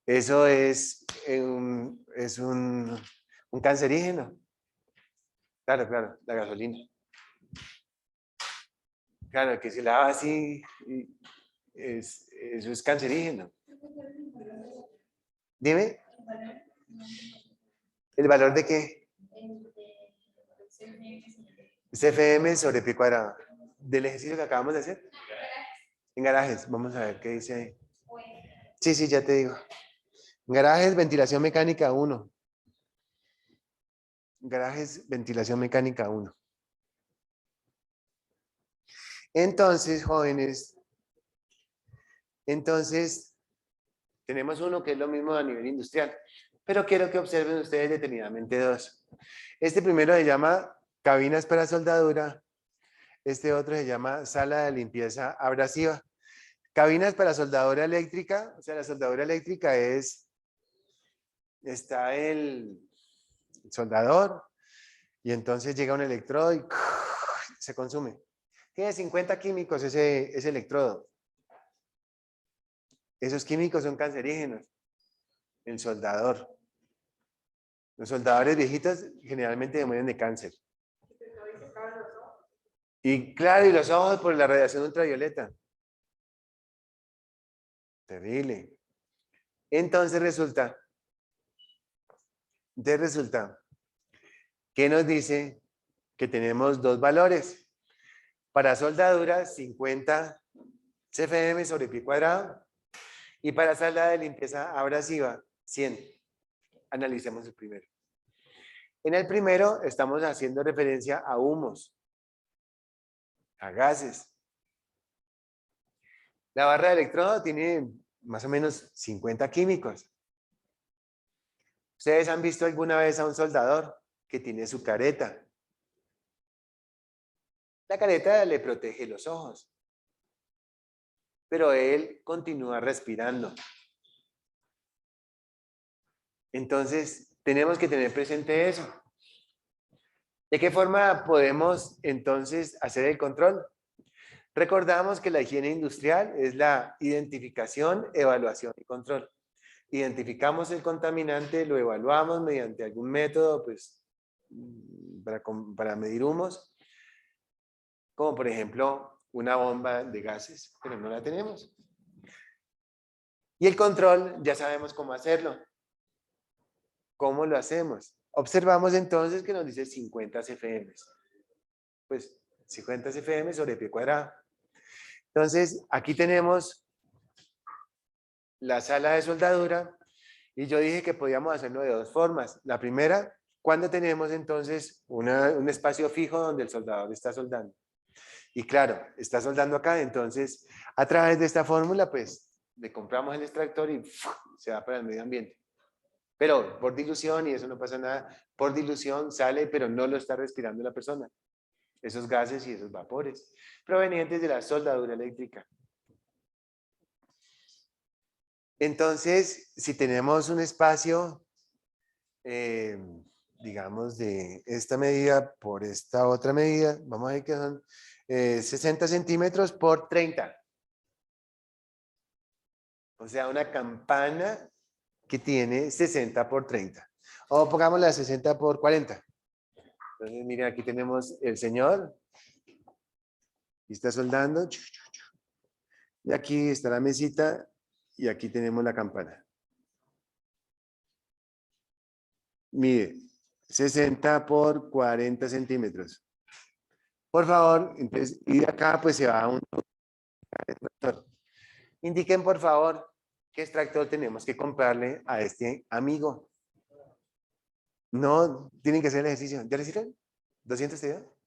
Eso es un cancerígeno. Claro, claro, la gasolina. Claro, que se lava así, eso es cancerígeno. Dime, ¿el valor de qué? CFM sobre pi cuadrado. Del ejercicio que acabamos de hacer. En garajes, vamos a ver qué dice ahí. Sí, sí, ya te digo. Garajes, ventilación mecánica 1. Garajes, ventilación mecánica 1. Entonces, jóvenes, tenemos uno que es lo mismo a nivel industrial, pero quiero que observen ustedes detenidamente dos. Este primero se llama cabinas para soldadura, este otro se llama sala de limpieza abrasiva. Cabinas para soldadura eléctrica, o sea, la soldadura eléctrica está el soldador y entonces llega un electrodo y se consume. Tiene 50 químicos ese electrodo. Esos químicos son cancerígenos. El soldador. Los soldadores viejitos generalmente mueren de cáncer. Y claro, y los ojos por la radiación ultravioleta. Terrible. Entonces resulta que nos dice que tenemos dos valores. Para soldadura, 50 CFM sobre pi cuadrado. Y para sala de limpieza abrasiva, 100. Analicemos el primero. En el primero estamos haciendo referencia a humos, a gases. La barra de electrodo tiene más o menos 50 químicos. ¿Ustedes han visto alguna vez a un soldador que tiene su careta? La careta le protege los ojos, pero él continúa respirando. Entonces, tenemos que tener presente eso. ¿De qué forma podemos entonces hacer el control? Recordamos que la higiene industrial es la identificación, evaluación y control. Identificamos el contaminante, lo evaluamos mediante algún método, pues, para medir humos, como por ejemplo una bomba de gases, pero no la tenemos. Y el control, ya sabemos cómo hacerlo. ¿Cómo lo hacemos? Observamos entonces que nos dice 50 CFM. Pues 50 CFM sobre pi cuadrado. Entonces, aquí tenemos la sala de soldadura y yo dije que podíamos hacerlo de dos formas. La primera, cuando tenemos entonces un espacio fijo donde el soldador está soldando. Y claro, está soldando acá, entonces a través de esta fórmula, pues le compramos el extractor y ¡fua!, se va para el medio ambiente. Pero por dilución, y eso no pasa nada, por dilución sale, pero no lo está respirando la persona. Esos gases y esos vapores provenientes de la soldadura eléctrica. Entonces, si tenemos un espacio, digamos, de esta medida por esta otra medida, vamos a ver que son 60 centímetros por 30. O sea, una campana que tiene 60 por 30. O pongámosla 60 por 40. Entonces, miren, aquí tenemos el señor. Y está soldando. Y aquí está la mesita. Y aquí tenemos la campana. Mire, 60 por 40 centímetros. Por favor, entonces, y de acá pues se va a un extractor. Indiquen, por favor, qué extractor tenemos que comprarle a este amigo. No, tienen que hacer el ejercicio. ¿Ya lo hicieron? ¿200 te dio?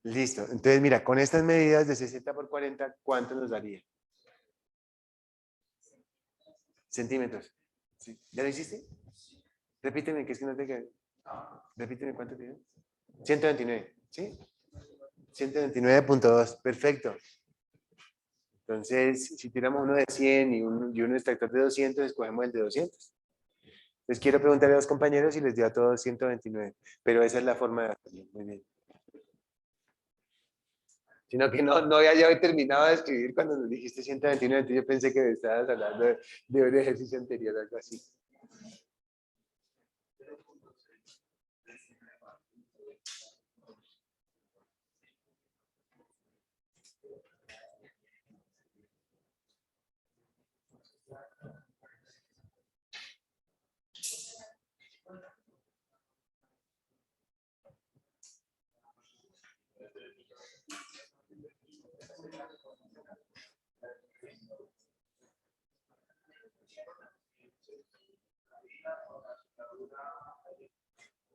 Listo. Entonces, mira, con estas medidas de 60 por 40, ¿cuánto nos daría? Centímetros. ¿Sí? ¿Ya lo hiciste? Repíteme, que es que no te queda. Repíteme cuánto te dio. 129, ¿sí? 129.2, perfecto. Entonces, si tiramos uno de 100 y un extractor de 200, escogemos el de 200. Les quiero preguntarle a los compañeros y les dio a todos 129, pero esa es la forma de hacerlo. Muy bien. Sino que no ya había terminado de escribir cuando nos dijiste 129, entonces yo pensé que estabas hablando de un ejercicio anterior, algo así.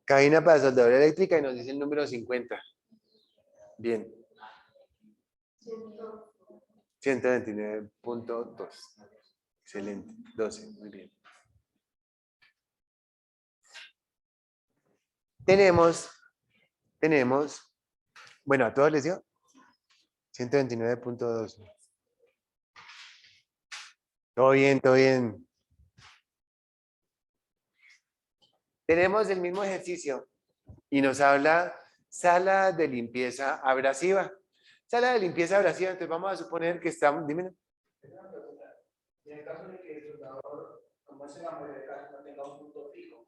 Cabina para soldadura eléctrica y nos dice el número 50. Bien. 129.2. Excelente. 12. Muy bien. Tenemos, bueno, ¿a todos les dio? 129.2. Todo bien, todo bien. Tenemos el mismo ejercicio y nos habla sala de limpieza abrasiva. Sala de limpieza abrasiva, entonces vamos a suponer que estamos, dime. En el caso de que el soldador, como es en la mayoría de casos, no tenga un punto fijo,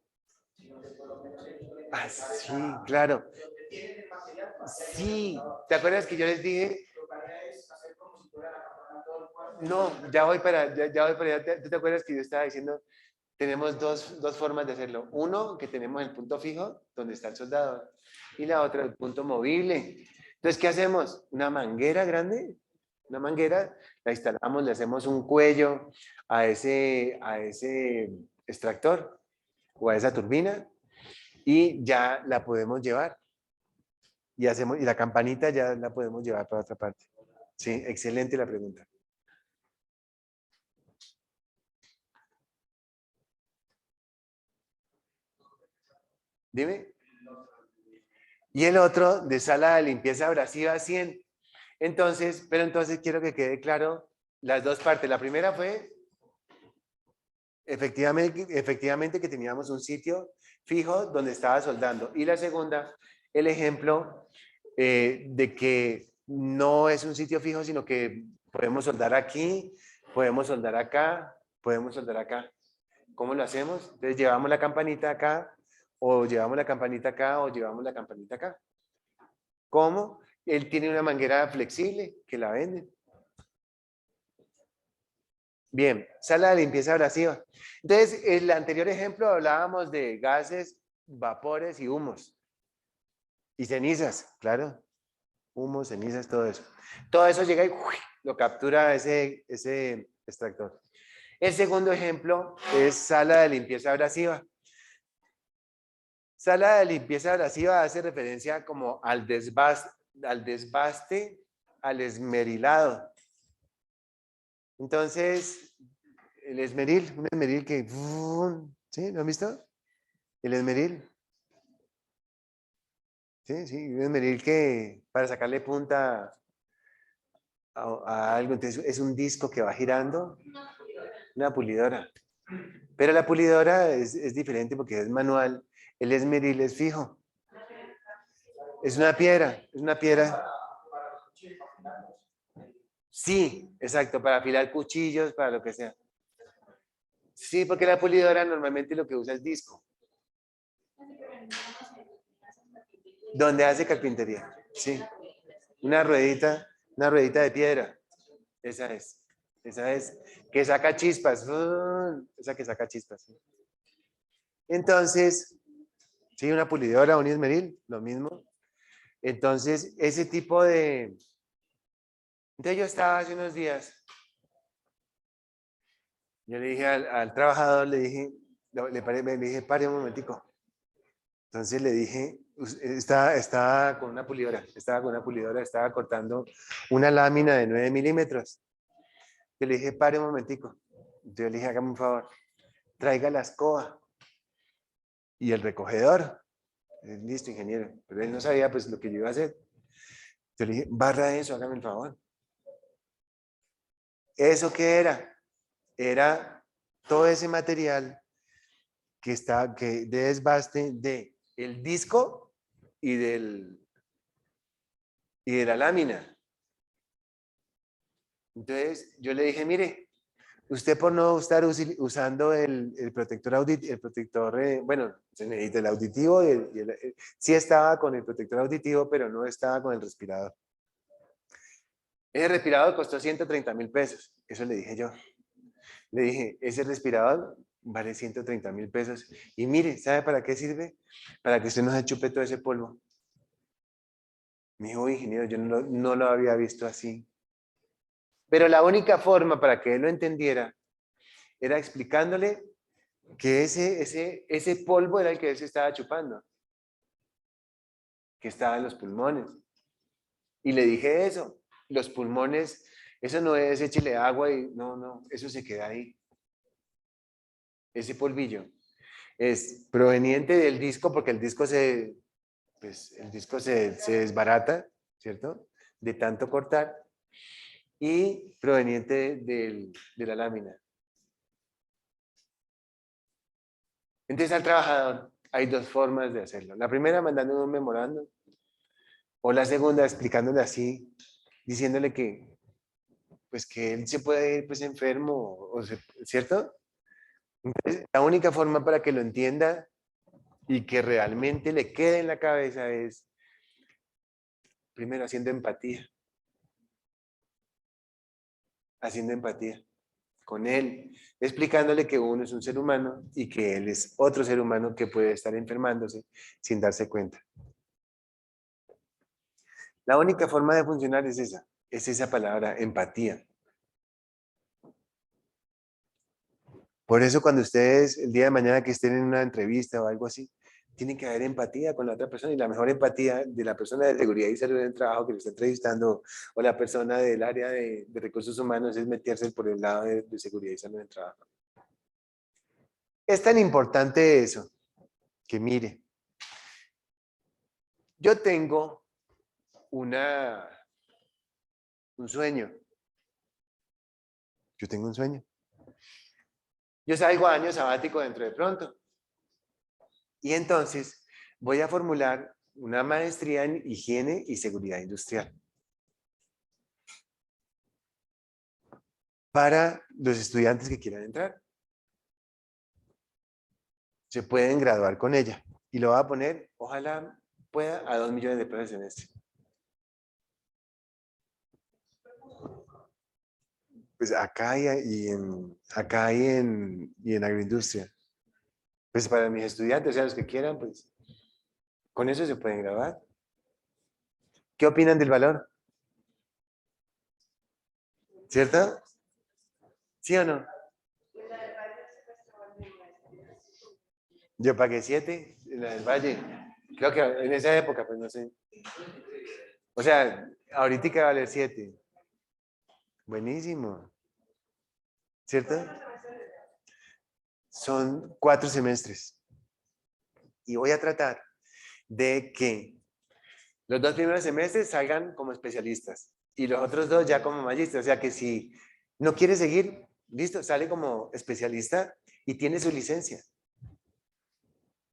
sino que por lo menos ellos pueden Sí, claro. donde tienen el material. Sí, ¿te acuerdas que yo les dije? Lo que haría es hacer como si fuera la campana todo el cuarto. No, ya voy para allá. ¿Tú te acuerdas que yo estaba diciendo? Tenemos dos formas de hacerlo. Uno, que tenemos el punto fijo, donde está el soldador, y la otra, el punto movible. Entonces, ¿qué hacemos? Una manguera grande, una manguera, la instalamos, le hacemos un cuello a ese extractor o a esa turbina y ya la podemos llevar. Y la campanita ya la podemos llevar para otra parte. Sí, excelente la pregunta. Dime. Y el otro de sala de limpieza abrasiva 100. Entonces, pero entonces quiero que quede claro las dos partes. La primera fue efectivamente que teníamos un sitio fijo donde estaba soldando. Y la segunda, el ejemplo de que no es un sitio fijo, sino que podemos soldar aquí, podemos soldar acá, podemos soldar acá. ¿Cómo lo hacemos? Entonces llevamos la campanita acá, o llevamos la campanita acá, o llevamos la campanita acá. ¿Cómo? Él tiene una manguera flexible que la venden. Bien, sala de limpieza abrasiva. Entonces, en el anterior ejemplo hablábamos de gases, vapores y humos. Y cenizas, claro. humo, cenizas, todo eso. Todo eso llega y ¡uy! Lo captura ese extractor. El segundo ejemplo es sala de limpieza abrasiva. Sala de limpieza abrasiva hace referencia como al desbaste, al esmerilado. Entonces, el esmeril, un esmeril que... ¿Sí? ¿Lo han visto? El esmeril. Sí, sí, un esmeril que para sacarle punta a algo, entonces es un disco que va girando, una pulidora. Pero la pulidora es diferente porque es manual, el esmeril es fijo. Es una piedra, es una piedra. Sí, exacto, para afilar cuchillos, para lo que sea. Sí, porque la pulidora normalmente lo que usa es disco. Donde hace carpintería, sí. Una ruedita de piedra. Esa es, que saca chispas. Esa que saca chispas. ¿Sí? Entonces, sí, una pulidora, un esmeril, lo mismo. Entonces, ese tipo de... Entonces yo estaba hace unos días, yo le dije al trabajador, le dije, le dije, pare un momentico. Entonces le dije, estaba con una pulidora, estaba cortando una lámina de 9 milímetros. Yo le dije, pare un momentico. Yo le dije, hágame un favor, traiga la escoba y el recogedor. Listo, ingeniero. Pero él no sabía pues lo que yo iba a hacer. Yo le dije, barra eso, hágame el favor. ¿Eso qué era? Era todo ese material que de desbaste de el disco y de la lámina. Entonces yo le dije, mire, usted por no estar usando el protector bueno, se necesita el auditivo, sí estaba con el protector auditivo, pero no estaba con el respirador. Ese respirador costó 130.000 pesos, eso le dije yo. Le dije, ese respirador vale 130.000 pesos. Y mire, ¿sabe para qué sirve? Para que usted no se chupe todo ese polvo. Me dijo, ingeniero, yo no lo había visto así. Pero la única forma para que él lo entendiera era explicándole que ese polvo era el que él se estaba chupando, que estaba en los pulmones. Y le dije eso, los pulmones, eso no es échele agua y no, eso se queda ahí. Ese polvillo es proveniente del disco porque el disco se desbarata, ¿cierto? De tanto cortar y proveniente de la lámina. Entonces al trabajador hay dos formas de hacerlo. La primera mandando un memorando o la segunda explicándole así, diciéndole que pues que él se puede ir pues enfermo, ¿cierto? Entonces, la única forma para que lo entienda y que realmente le quede en la cabeza es primero haciendo empatía con él, explicándole que uno es un ser humano y que él es otro ser humano que puede estar enfermándose sin darse cuenta. La única forma de funcionar es esa palabra, empatía. Por eso cuando ustedes el día de mañana que estén en una entrevista o algo así, tiene que haber empatía con la otra persona y la mejor empatía de la persona de seguridad y salud en el trabajo que lo está entrevistando o la persona del área de recursos humanos es meterse por el lado de seguridad y salud en el trabajo. Es tan importante eso que mire, yo tengo un sueño. Yo tengo un sueño. Yo salgo a año sabático dentro de pronto. Y entonces voy a formular una maestría en higiene y seguridad industrial para los estudiantes que quieran entrar. Se pueden graduar con ella y lo voy a poner, ojalá pueda, a 2 millones de pesos al semestre. Pues acá y en agroindustria. Pues para mis estudiantes, o sea, los que quieran, pues con eso se pueden graduar. ¿Qué opinan del valor? ¿Cierto? ¿Sí o no? Yo pagué 7 en la del Valle. Creo que en esa época, pues no sé. O sea, ahorita va a valer 7. Buenísimo. ¿Cierto? Son 4 semestres. Y voy a tratar de que los 2 primeros semestres salgan como especialistas y los otros 2 ya como magíster. O sea que si no quiere seguir, listo, sale como especialista y tiene su licencia.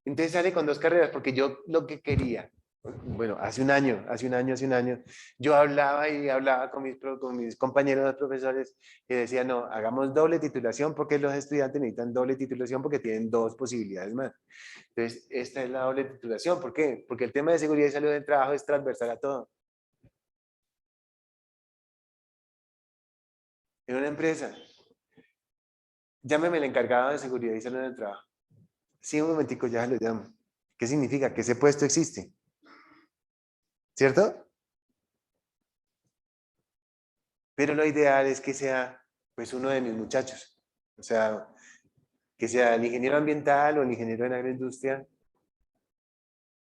Entonces sale con 2 carreras, porque yo lo que quería, bueno, hace un año, yo hablaba y hablaba con mis compañeros profesores y decía, no, hagamos doble titulación porque los estudiantes necesitan doble titulación porque tienen 2 posibilidades más. Entonces, esta es la doble titulación. ¿Por qué? Porque el tema de seguridad y salud del trabajo es transversal a todo. En una empresa, llámeme el encargado de seguridad y salud del trabajo. Sí, un momentico, ya lo llamo. ¿Qué significa? Que ese puesto existe. ¿Cierto? Pero lo ideal es que sea, pues, uno de mis muchachos. O sea, que sea el ingeniero ambiental o el ingeniero en agroindustria,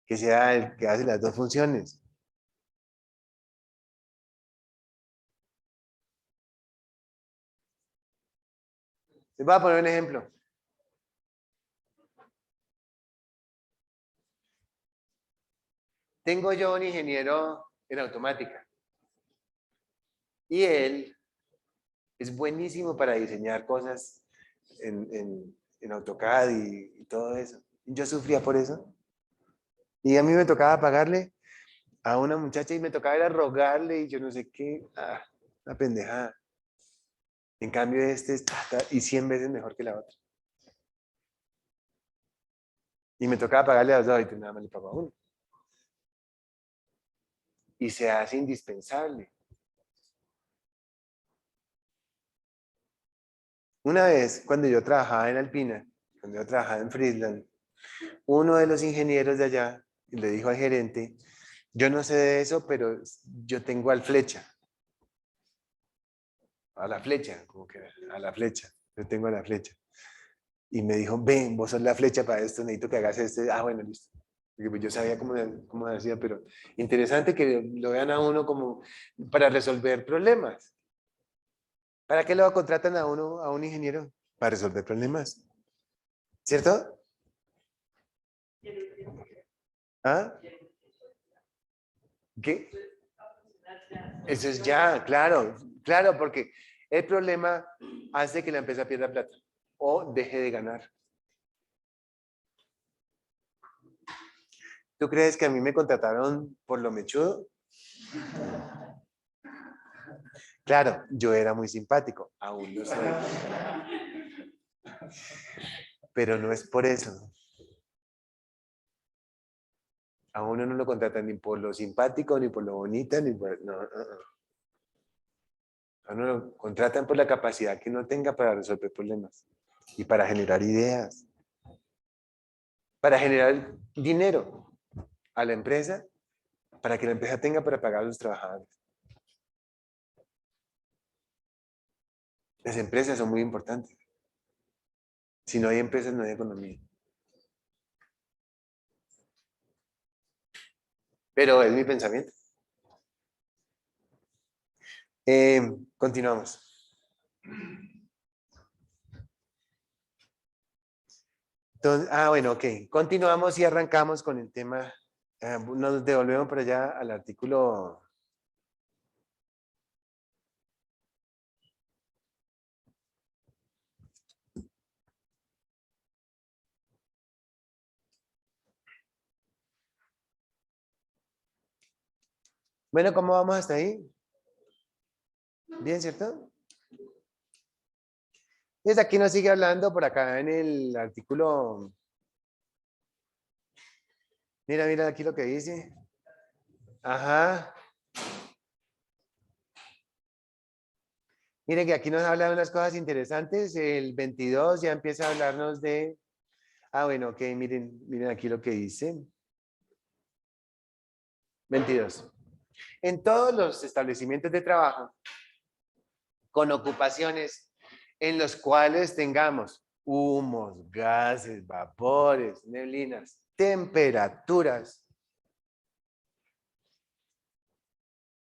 que sea el que hace las 2 funciones. Les voy a poner un ejemplo. Tengo yo un ingeniero en automática y él es buenísimo para diseñar cosas en AutoCAD y todo eso. Yo sufría por eso. Y a mí me tocaba pagarle a una muchacha y me tocaba ir a rogarle y yo no sé qué. Una pendejada. En cambio, este está y 100 veces mejor que la otra. Y me tocaba pagarle a los dos y nada más le pagaba a uno. Y se hace indispensable. Una vez, cuando yo trabajaba en Alpina, cuando yo trabajaba en Friesland, uno de los ingenieros de allá le dijo al gerente, yo no sé de eso, pero yo tengo al flecha. A la flecha, como que a la flecha. Yo tengo a la flecha. Y me dijo, ven, vos sos la flecha para esto, necesito que hagas esto. Bueno, listo. Porque pues yo sabía cómo decía, pero interesante que lo vean a uno como para resolver problemas. ¿Para qué lo contratan a uno, a un ingeniero? Para resolver problemas. ¿Cierto? ¿Ah? ¿Qué? Eso es ya, claro, claro, porque el problema hace que la empresa pierda plata o deje de ganar. ¿Tú crees que a mí me contrataron por lo mechudo? Claro, yo era muy simpático, aún lo soy. Pero no es por eso. A uno no lo contratan ni por lo simpático, ni por lo bonita, ni por... No, A uno lo contratan por la capacidad que uno tenga para resolver problemas y para generar ideas, para generar dinero a la empresa, para que la empresa tenga para pagar a los trabajadores. Las empresas son muy importantes. Si no hay empresas, no hay economía. Pero es mi pensamiento. Continuamos. Entonces, bueno, ok. Continuamos y arrancamos con el tema. Nos devolvemos por allá al artículo. Bueno, ¿cómo vamos hasta ahí? Bien, ¿cierto? Desde aquí nos sigue hablando por acá en el artículo. Mira, mira aquí lo que dice. Ajá. Miren que aquí nos habla de unas cosas interesantes. El 22 ya empieza a hablarnos de... bueno, ok, miren aquí lo que dice. 22. En todos los establecimientos de trabajo, con ocupaciones en los cuales tengamos humos, gases, vapores, neblinas, temperaturas,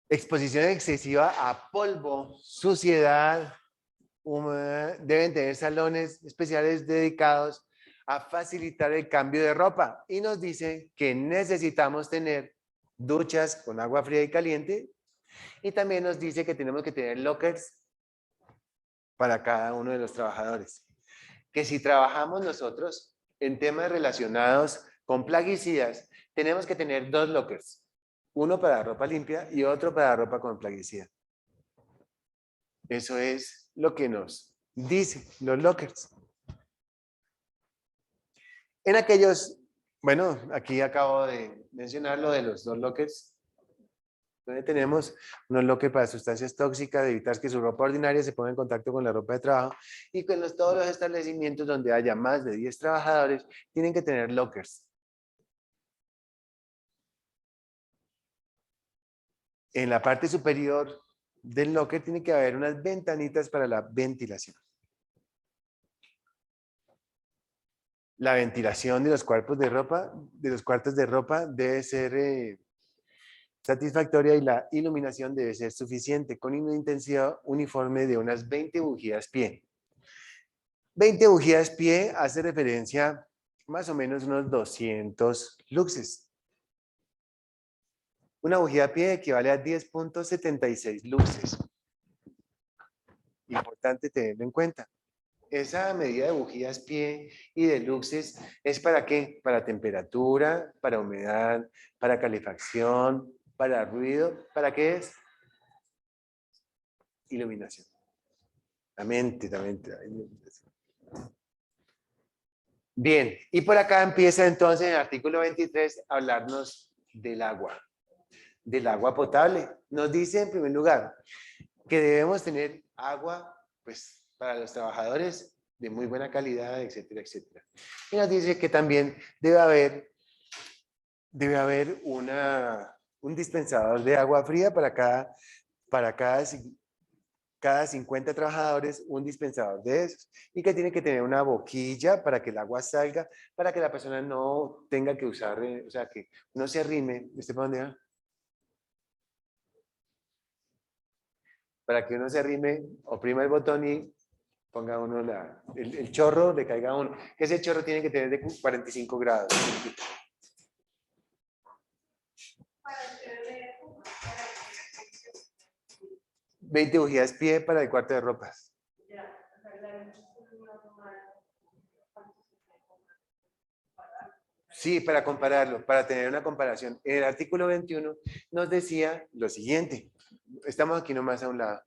exposición excesiva a polvo, suciedad, deben tener salones especiales dedicados a facilitar el cambio de ropa. Y nos dice que necesitamos tener duchas con agua fría y caliente. Y también nos dice que tenemos que tener lockers para cada uno de los trabajadores. Que si trabajamos nosotros en temas relacionados con plaguicidas, tenemos que tener 2 lockers. Uno para ropa limpia y otro para ropa con plaguicida. Eso es lo que nos dicen los lockers. En aquellos, bueno, aquí acabo de mencionar lo de los 2 lockers, donde tenemos unos lockers para sustancias tóxicas, de evitar que su ropa ordinaria se ponga en contacto con la ropa de trabajo, y con todos los establecimientos donde haya más de 10 trabajadores, tienen que tener lockers. En la parte superior del locker tiene que haber unas ventanitas para la ventilación. La ventilación de los cuerpos de ropa, de los cuartos de ropa, debe ser satisfactoria y la iluminación debe ser suficiente, con una intensidad uniforme de unas 20 bujías pie. 20 bujías pie hace referencia más o menos unos 200 luxes. Una bujía pie equivale a 10.76 luxes. Importante tenerlo en cuenta. Esa medida de bujías pie y de luxes es ¿para qué? Para temperatura, para humedad, para calefacción, para ruido. ¿Para qué es? Iluminación. La mente también te da iluminación. Bien, y por acá empieza entonces en el artículo 23 a hablarnos del agua potable. Nos dice en primer lugar que debemos tener agua, pues, para los trabajadores de muy buena calidad, etcétera, etcétera. Y nos dice que también debe haber un dispensador de agua fría para cada 50 trabajadores, un dispensador de esos. Y que tiene que tener una boquilla para que el agua salga, para que la persona no tenga que usar, o sea, que no se arrime. ¿Este para dónde va? Para que uno se arrime, oprima el botón y ponga uno el chorro, le caiga a uno. Ese chorro tiene que tener de 45 grados. 20 bujías pie para el cuarto de ropas. Sí, para compararlo, para tener una comparación. El artículo 21 nos decía lo siguiente. Estamos aquí nomás a un lado.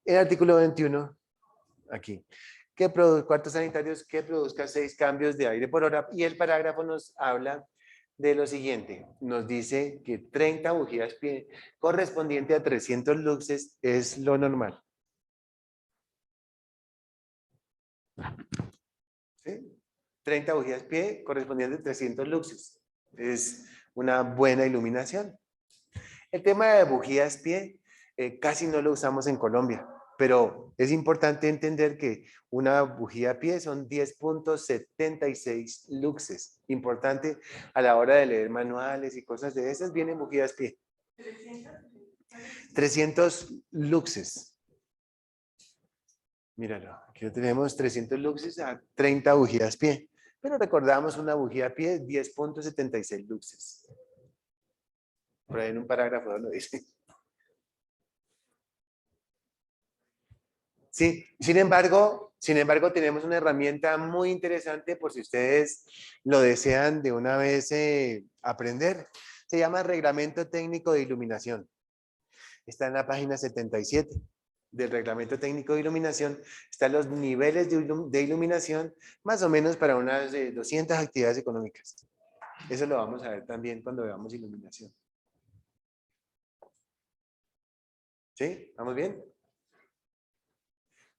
El artículo 21, aquí, que cuartos sanitarios que produzca 6 cambios de aire por hora. Y el parágrafo nos habla de lo siguiente. Nos dice que 30 bujías pie correspondiente a 300 luxes es lo normal. ¿Sí? 30 bujías pie correspondiente a 300 luxes. Es una buena iluminación. El tema de bujías pie casi no lo usamos en Colombia, pero es importante entender que una bujía pie son 10.76 luxes. Importante a la hora de leer manuales y cosas de esas, vienen bujías pie. 300 luxes. Míralo, aquí lo tenemos 300 luxes a 30 bujías pie. Pero recordamos una bujía pie 10.76 luxes. Por ahí en un parágrafo lo dice. Sí, sin embargo, tenemos una herramienta muy interesante por si ustedes lo desean de una vez aprender. Se llama Reglamento Técnico de Iluminación. Está en la página 77 del Reglamento Técnico de Iluminación. Están los niveles de iluminación, más o menos para unas 200 actividades económicas. Eso lo vamos a ver también cuando veamos iluminación. ¿Sí? ¿Vamos bien?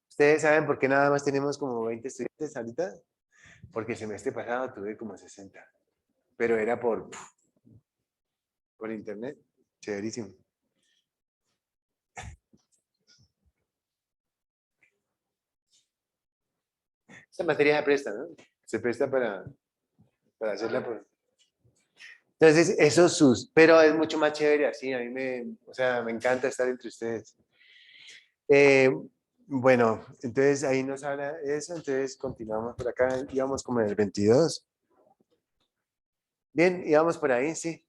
¿Ustedes saben por qué nada más tenemos como 20 estudiantes ahorita? Porque el semestre pasado tuve como 60. Pero era por internet. Chéverísimo. Esa materia se presta, ¿no? Se presta para hacerla. Entonces, eso pero es mucho más chévere así. A mí o sea, me encanta estar entre ustedes. Bueno, entonces ahí nos habla eso. Entonces, continuamos por acá. Íbamos como en el 22. Bien, íbamos por ahí, sí.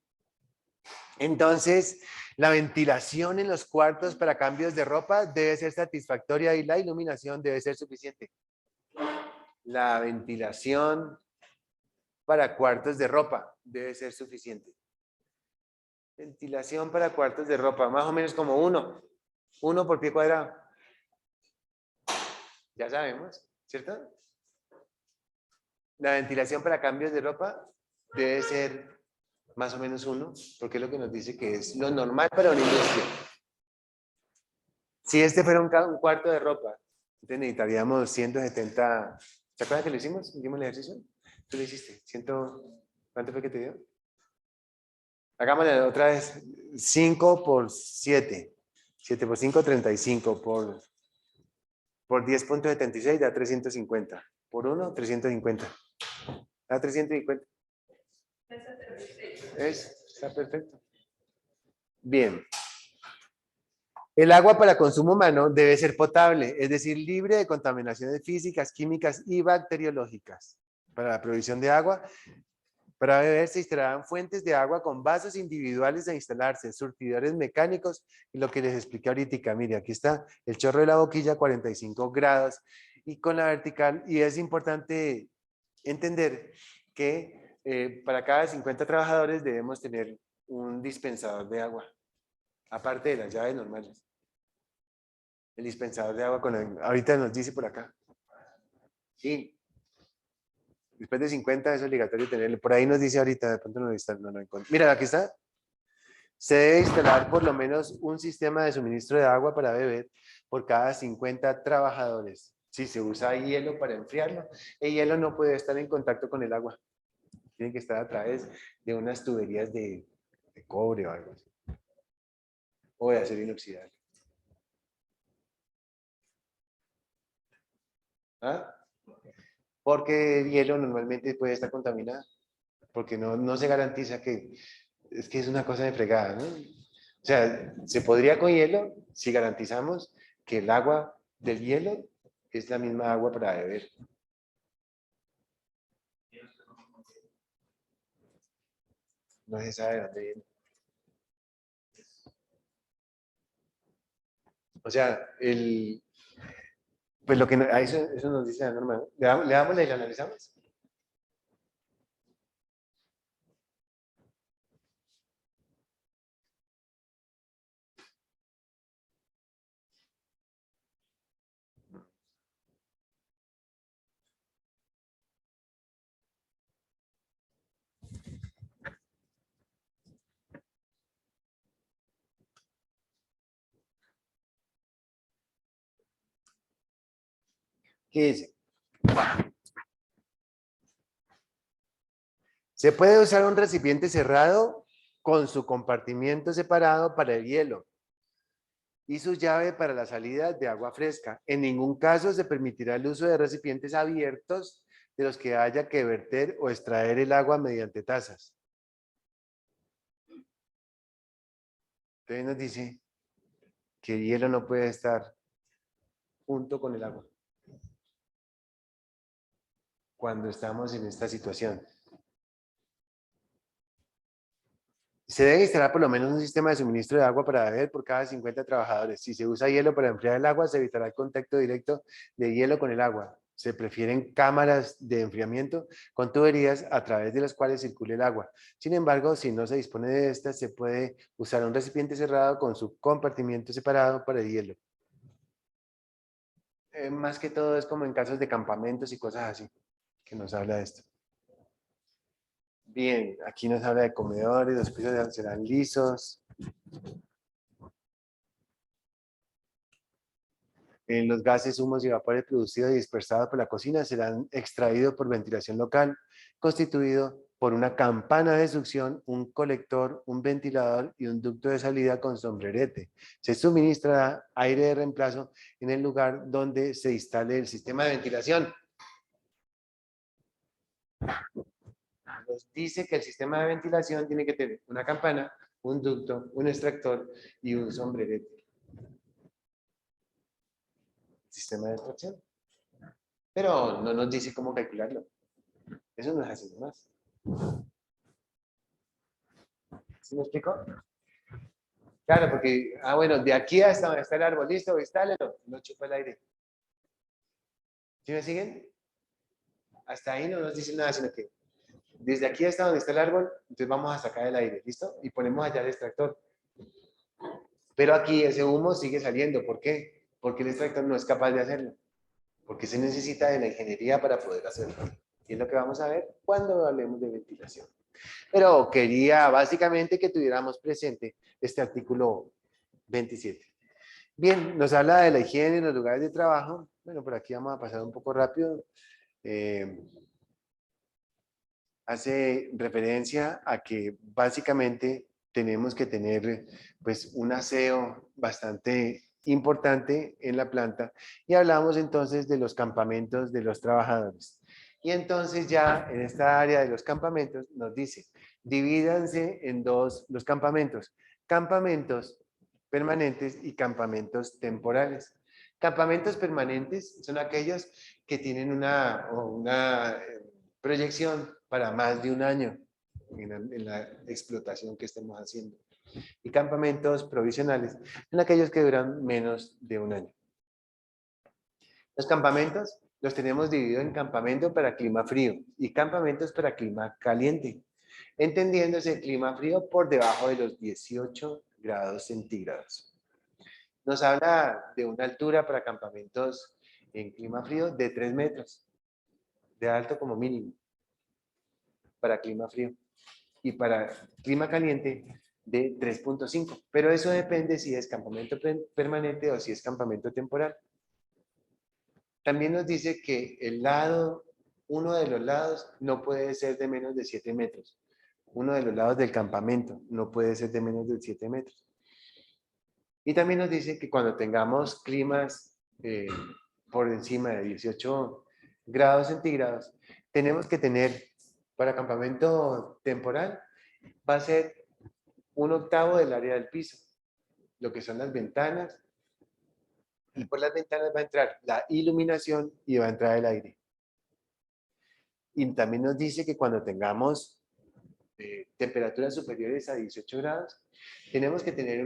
Entonces, la ventilación en los cuartos para cambios de ropa debe ser satisfactoria y la iluminación debe ser suficiente. La ventilación para cuartos de ropa debe ser suficiente. Ventilación para cuartos de ropa, más o menos como uno por pie cuadrado. Ya sabemos, ¿cierto? La ventilación para cambios de ropa debe ser más o menos 1, porque es lo que nos dice que es lo normal para una industria. Si este fuera un cuarto de ropa, entonces necesitaríamos 170. ¿Se acuerdan que lo hicimos? ¿Hicimos el ejercicio? ¿Tú lo hiciste? ¿Cuánto fue que te dio? Hagámosle otra vez. 5 por 7. 7 por 5, 35. Por 10.76 da 350. Por 1, 350. Da 350. Está perfecto. Bien. El agua para consumo humano debe ser potable, es decir, libre de contaminaciones físicas, químicas y bacteriológicas. Para la provisión de agua, para beber se instalarán fuentes de agua con vasos individuales a instalarse, surtidores mecánicos, y lo que les expliqué ahorita. Mire, aquí está el chorro de la boquilla, 45 grados, y con la vertical, y es importante entender que para cada 50 trabajadores debemos tener un dispensador de agua, aparte de las llaves normales. El dispensador de agua, ahorita nos dice por acá. Sí. Después de 50 es obligatorio tenerlo. Por ahí nos dice ahorita, de pronto no lo encuentro. Mira, aquí está. Se debe instalar por lo menos un sistema de suministro de agua para beber por cada 50 trabajadores. Si se usa hielo para enfriarlo, el hielo no puede estar en contacto con el agua. Tiene que estar a través de unas tuberías de cobre o algo así. O de acero inoxidable. ¿Ah? Porque el hielo normalmente puede estar contaminado. Porque no se garantiza que... Es que es una cosa de fregada, ¿no? O sea, se podría con hielo si garantizamos que el agua del hielo es la misma agua para beber. No se sabe de dónde viene. O sea, pues lo que eso nos dice la norma, ¿no? ¿Le damos y la analizamos? ¿Qué dice? Se puede usar un recipiente cerrado con su compartimiento separado para el hielo y su llave para la salida de agua fresca. En ningún caso se permitirá el uso de recipientes abiertos de los que haya que verter o extraer el agua mediante tazas. Entonces nos dice que el hielo no puede estar junto con el agua cuando estamos en esta situación. Se debe instalar por lo menos un sistema de suministro de agua para beber por cada 50 trabajadores. Si se usa hielo para enfriar el agua, se evitará el contacto directo de hielo con el agua. Se prefieren cámaras de enfriamiento con tuberías a través de las cuales circule el agua. Sin embargo, si no se dispone de estas, se puede usar un recipiente cerrado con su compartimiento separado para el hielo. Más que todo es como en casos de campamentos y cosas así, que nos habla de esto. Bien, aquí nos habla de comedores, los pisos serán lisos. Los gases, humos y vapores producidos y dispersados por la cocina serán extraídos por ventilación local, constituido por una campana de succión, un colector, un ventilador y un ducto de salida con sombrerete. Se suministrará aire de reemplazo en el lugar donde se instale el sistema de ventilación. Nos dice que el sistema de ventilación tiene que tener una campana, un ducto, un extractor y un sombrerete. Sistema de extracción. Pero no nos dice cómo calcularlo. Eso nos hace más. ¿Sí me explico? Claro, porque, bueno, de aquí hasta donde está el árbol, listo, instálelo, no chupa el aire. ¿Sí me siguen? Hasta ahí no nos dicen nada, sino que desde aquí hasta donde está el árbol, entonces vamos a sacar el aire, ¿listo? Y ponemos allá el extractor. Pero aquí ese humo sigue saliendo, ¿por qué? Porque el extractor no es capaz de hacerlo. Porque se necesita de la ingeniería para poder hacerlo. Y es lo que vamos a ver cuando hablemos de ventilación. Pero quería básicamente que tuviéramos presente este artículo 27. Bien, nos habla de la higiene en los lugares de trabajo. Bueno, por aquí vamos a pasar un poco rápido. Hace referencia a que básicamente tenemos que tener pues un aseo bastante importante en la planta y hablamos entonces de los campamentos de los trabajadores. Y entonces ya en esta área de los campamentos nos dice, divídanse en dos los campamentos, campamentos permanentes y campamentos temporales. Campamentos permanentes son aquellos que tienen una proyección para más de un año en la explotación que estemos haciendo. Y campamentos provisionales son aquellos que duran menos de un año. Los campamentos los tenemos divididos en campamento para clima frío y campamentos para clima caliente, entendiéndose el clima frío por debajo de los 18 grados centígrados. Nos habla de una altura para campamentos en clima frío de 3 metros, de alto como mínimo, para clima frío. Y para clima caliente de 3.5. Pero eso depende si es campamento permanente o si es campamento temporal. También nos dice que uno de los lados no puede ser de menos de 7 metros. Uno de los lados del campamento no puede ser de menos de 7 metros. Y también nos dice que cuando tengamos climas por encima de 18 grados centígrados, tenemos que tener para campamento temporal, va a ser 1/8 del área del piso, lo que son las ventanas, y por las ventanas va a entrar la iluminación y va a entrar el aire. Y también nos dice que cuando tengamos temperaturas superiores a 18 grados, tenemos que tener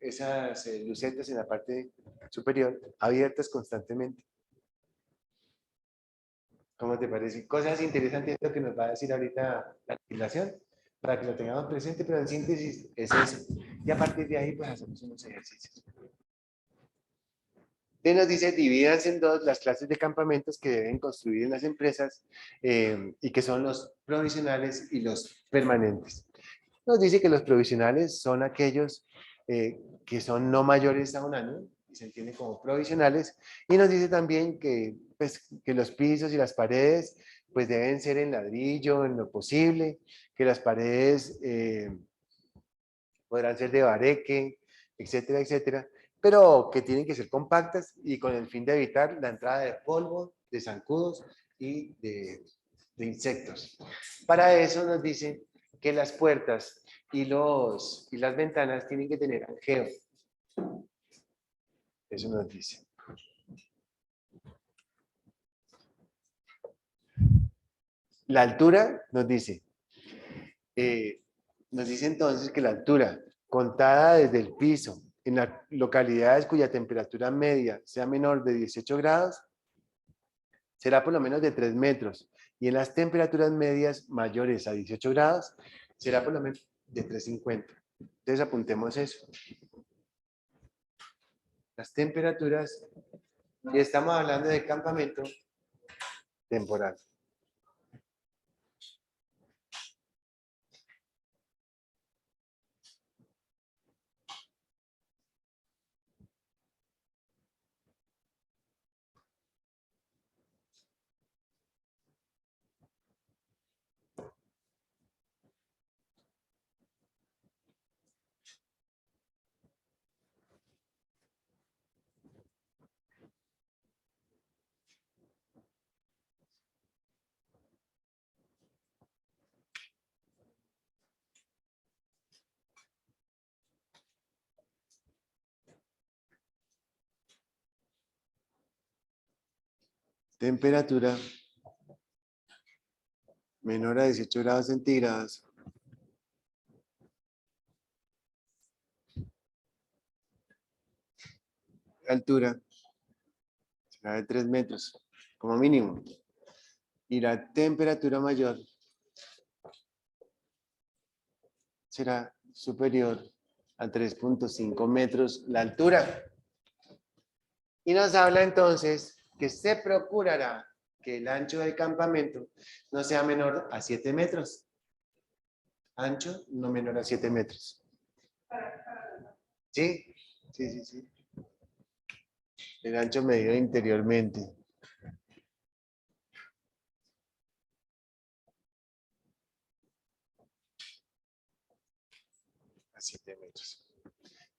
esas lucetas en la parte superior abiertas constantemente. ¿Cómo te parece? Cosas interesantes lo que nos va a decir ahorita la legislación, para que lo tengamos presente, pero en síntesis es eso. Y a partir de ahí, pues hacemos unos ejercicios. Nos dice, divídanse en dos las clases de campamentos que deben construir en las empresas y que son los provisionales y los permanentes. Nos dice que los provisionales son aquellos que son no mayores a un año, y se entiende como provisionales, y nos dice también que, pues, que los pisos y las paredes pues deben ser en ladrillo en lo posible, que las paredes podrán ser de bareque, etcétera, etcétera, pero que tienen que ser compactas y con el fin de evitar la entrada de polvo, de zancudos y de insectos. Para eso nos dicen que las puertas y las ventanas tienen que tener angeo. Eso nos dice. La altura nos dice entonces que la altura contada desde el piso en las localidades cuya temperatura media sea menor de 18 grados será por lo menos de 3 metros y en las temperaturas medias mayores a 18 grados será por lo menos de 3,50. Entonces apuntemos eso. Las temperaturas, y estamos hablando de campamento temporal. temperatura menor a 18 grados centígrados. Altura será de 3 metros como mínimo. Y la temperatura mayor será superior a 3.5 metros la altura. Y nos habla entonces que se procurará que el ancho del campamento no sea menor a 7 metros. Ancho no menor a 7 metros. ¿Sí? Sí, sí, sí. El ancho medido interiormente. A 7 metros.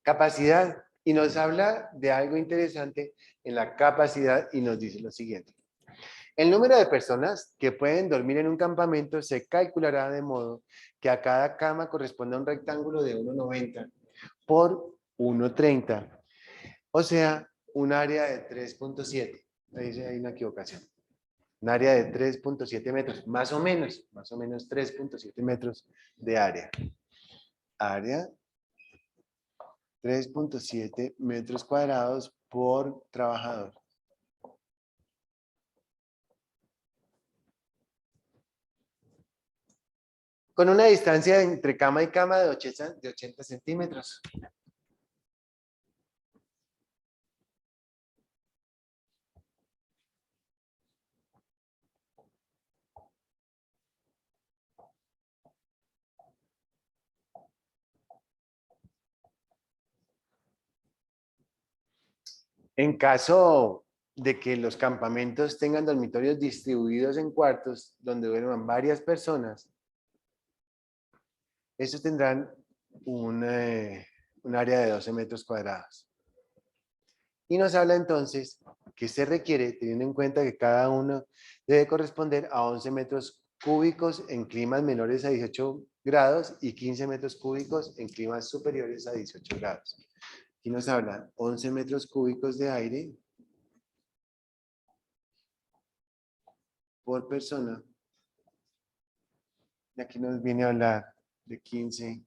Capacidad. Y nos habla de algo interesante en la capacidad y nos dice lo siguiente. El número de personas que pueden dormir en un campamento se calculará de modo que a cada cama corresponda un rectángulo de 1,90 por 1,30. O sea, un área de 3.7. Ahí hay una equivocación. Un área de 3.7 metros, más o menos 3.7 metros de área. Área 3.7 metros cuadrados por trabajador. Con una distancia entre cama y cama de 80 centímetros. En caso de que los campamentos tengan dormitorios distribuidos en cuartos donde duerman varias personas, estos tendrán un área de 12 metros cuadrados. Y nos habla entonces que se requiere, teniendo en cuenta que cada uno debe corresponder a 11 metros cúbicos en climas menores a 18 grados y 15 metros cúbicos en climas superiores a 18 grados. Aquí nos habla 11 metros cúbicos de aire por persona. Y aquí nos viene a hablar de 15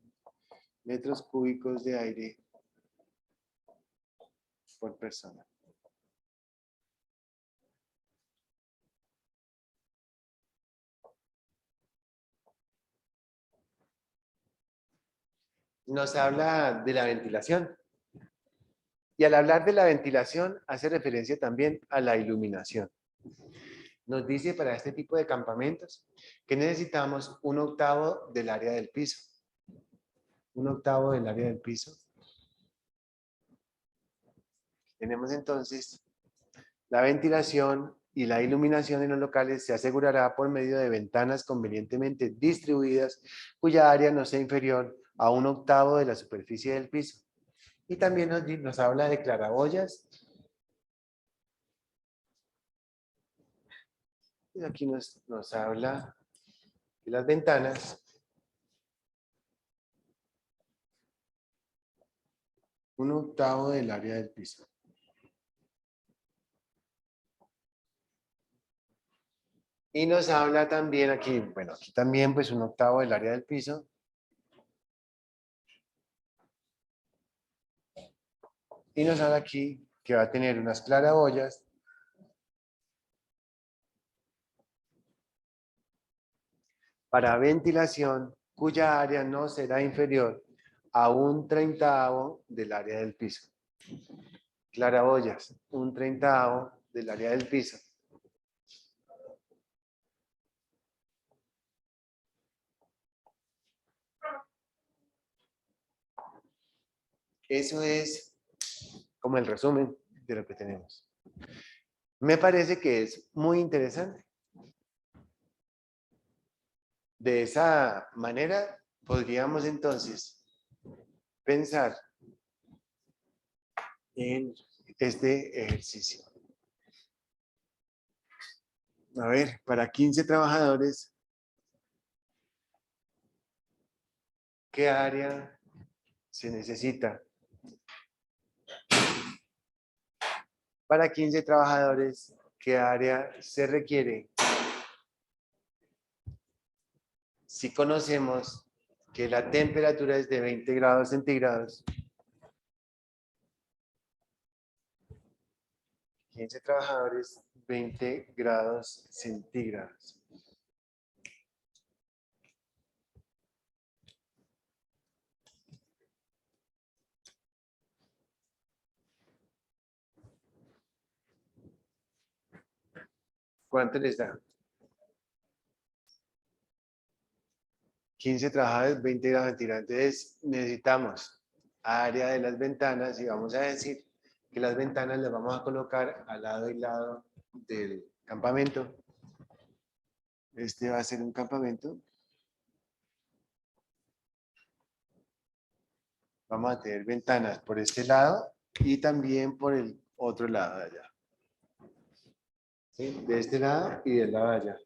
metros cúbicos de aire por persona. Nos habla de la ventilación. Y al hablar de la ventilación, hace referencia también a la iluminación. Nos dice para este tipo de campamentos que necesitamos 1/8 del área del piso. 1/8 del área del piso. Tenemos entonces la ventilación y la iluminación en los locales se asegurará por medio de ventanas convenientemente distribuidas cuya área no sea inferior a 1/8 de la superficie del piso. Y también nos habla de claraboyas. Y aquí nos habla de las ventanas. 1/8 del área del piso. Y nos habla también aquí, bueno, aquí también pues 1/8 del área del piso. Y nos habla aquí que va a tener unas claraboyas para ventilación cuya área no será inferior a 1/30 del área del piso. Claraboyas, 1/30 del área del piso. Eso es como el resumen de lo que tenemos. Me parece que es muy interesante. De esa manera podríamos entonces pensar en este ejercicio. A ver, para 15 trabajadores, ¿qué área se necesita? Para 15 trabajadores, ¿qué área se requiere si conocemos que la temperatura es de 20 grados centígrados? 15 trabajadores, 20 grados centígrados. ¿Cuánto les da? 15 trabajadores, 20 grados centígrados. Entonces necesitamos área de las ventanas y vamos a decir que las ventanas las vamos a colocar al lado y lado del campamento. Este va a ser un campamento. Vamos a tener ventanas por este lado y también por el otro lado de allá. ¿Sí? De este lado y del lado de allá.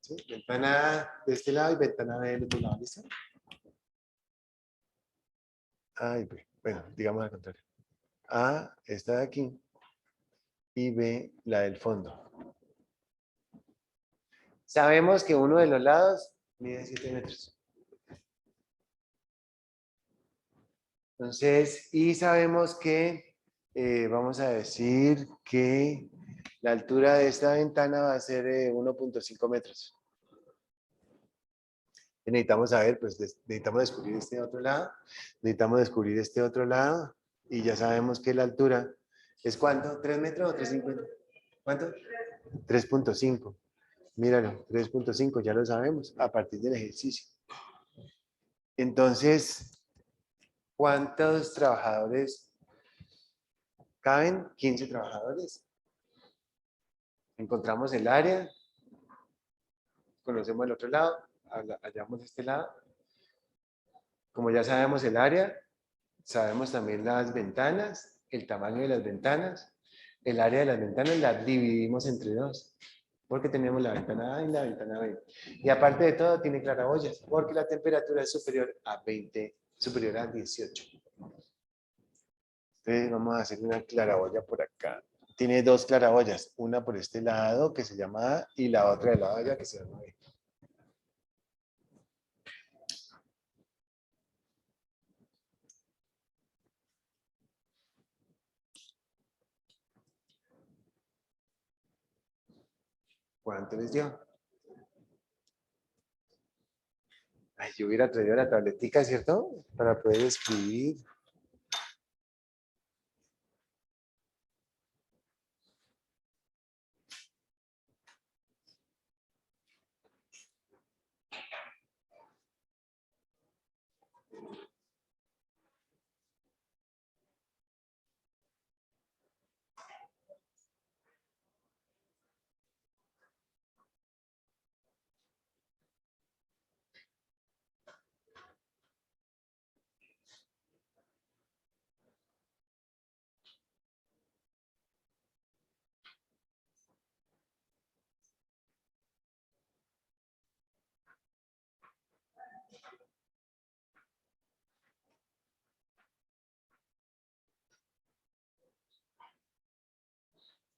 ¿Sí? Ventana A de este lado y ventana B del otro lado. ¿Listo? Ay, bueno, digamos al contrario. A, esta de aquí, y B, la del fondo. Sabemos que uno de los lados mide 7 metros. Entonces, y sabemos que, vamos a decir que la altura de esta ventana va a ser 1.5 metros. Necesitamos saber, pues necesitamos descubrir este otro lado, necesitamos descubrir este otro lado, y ya sabemos que la altura es ¿cuánto? ¿3 metros o 3,50? ¿Cuánto? 3.5. Míralo, 3.5, ya lo sabemos a partir del ejercicio. Entonces, ¿cuántos trabajadores caben? 15 trabajadores. Encontramos el área, conocemos el otro lado, hallamos este lado. Como ya sabemos el área, sabemos también las ventanas, el tamaño de las ventanas. El área de las ventanas la dividimos entre dos, porque tenemos la ventana A y la ventana B. Y aparte de todo, tiene claraboyas, porque la temperatura es superior a 20, superior a 18. Entonces vamos a hacer una claraboya por acá. Tiene dos claraboyas, una por este lado que se llama A y la otra del lado de allá que se llama B. ¿Cuánto les dio? Ay, yo hubiera traído la tabletica, ¿cierto? Para poder escribir.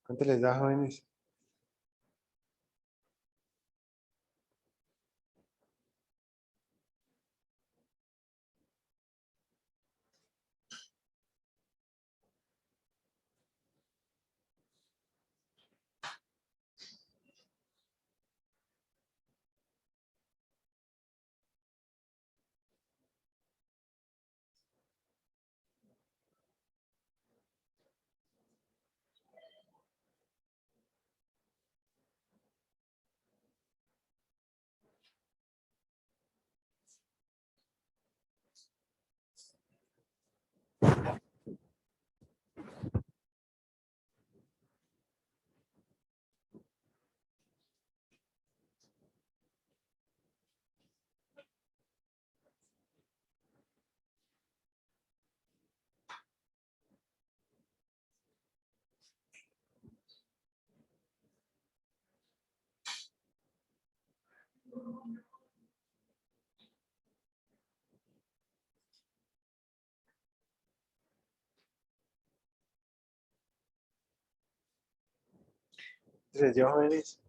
¿Cuánto les da, jóvenes? ¿Tres yo, jóvenes?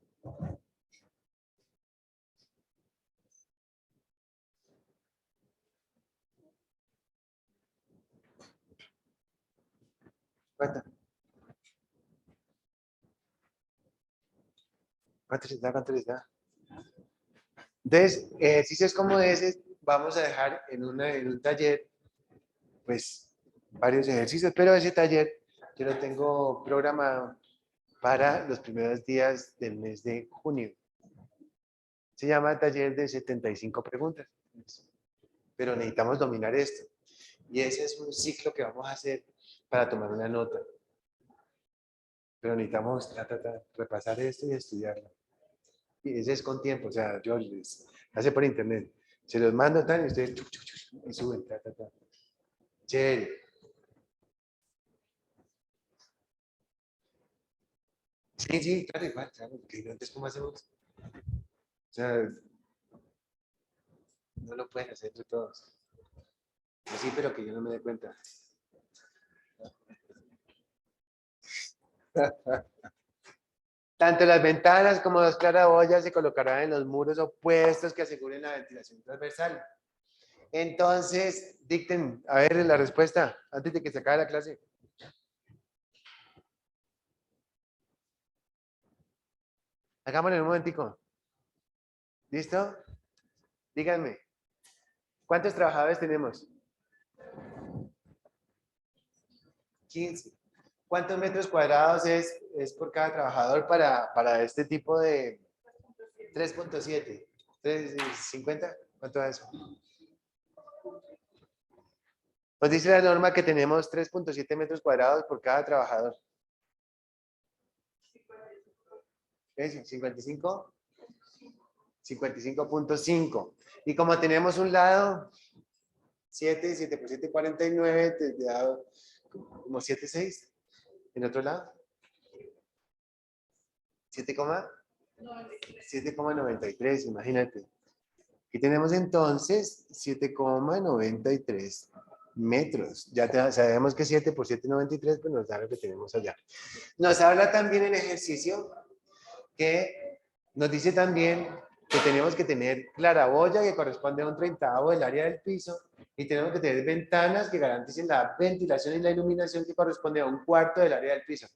¿Cuánto? ¿Cuánto les da? Entonces, ejercicios como ese vamos a dejar en un taller, pues, varios ejercicios, pero ese taller yo lo tengo programado para los primeros días del mes de junio. Se llama taller de 75 preguntas, pero necesitamos dominar esto. Y ese es un ciclo que vamos a hacer para tomar una nota. Pero necesitamos repasar esto y estudiarlo. Y ese es con tiempo, o sea, yo les hace por internet. Se los mando tan y ustedes y suben, Chévere. Sí, sí, claro, igual, claro, porque antes cómo hacemos. O sea, no lo pueden hacer entre todos. Pues sí, pero que yo no me dé cuenta. Tanto las ventanas como las claraboyas se colocarán en los muros opuestos que aseguren la ventilación transversal. Entonces, dicten, a ver la respuesta antes de que se acabe la clase. Hagámoslo en un momentico. ¿Listo? Díganme, ¿cuántos trabajadores tenemos? 15. ¿Cuántos metros cuadrados es por cada trabajador para este tipo de 3.7? ¿50? ¿Cuánto es eso? Nos dice la norma que tenemos 3.7 metros cuadrados por cada trabajador. ¿Es 55? 55.5. Y como tenemos un lado, 7 por 7, 49, te da como 7,6. ¿En otro lado? 7,93, imagínate. Aquí tenemos entonces 7,93 metros. Ya sabemos que 7 por 7,93, pues nos da lo que tenemos allá. Nos habla también el ejercicio que nos dice también que tenemos que tener claraboya que corresponde a un 30avo del área del piso y tenemos que tener ventanas que garanticen la ventilación y la iluminación que corresponde a un cuarto del área del piso.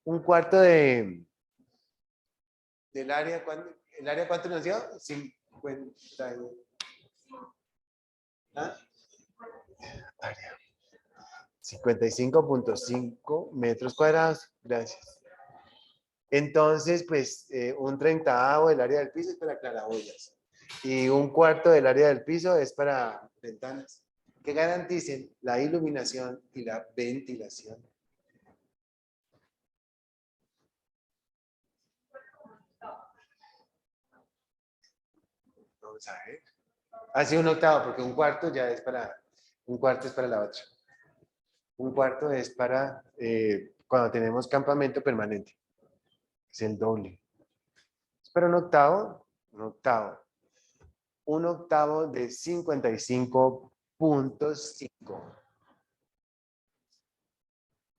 Un cuarto del área, ¿el área cuánto nos dio? 50. ¿Ah? Área. 55.5 metros cuadrados. Gracias. Entonces, pues, un 30avo del área del piso es para claraboyas. Y un cuarto del área del piso es para ventanas que garanticen la iluminación y la ventilación. Vamos a ver. Así un octavo, porque un cuarto ya es para la otra. Un cuarto es para cuando tenemos campamento permanente. Es el doble. Es para un octavo. Un octavo de 55.5.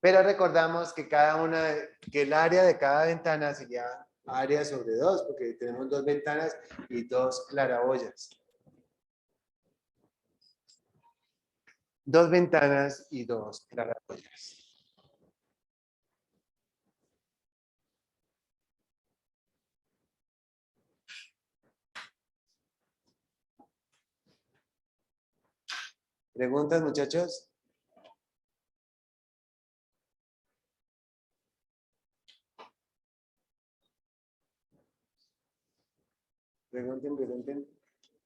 Pero recordamos que que el área de cada ventana sería área sobre 2, porque tenemos 2 ventanas y 2 claraboyas. 2 ventanas y 2 claraboyas. ¿Preguntas, muchachos? Pregunten.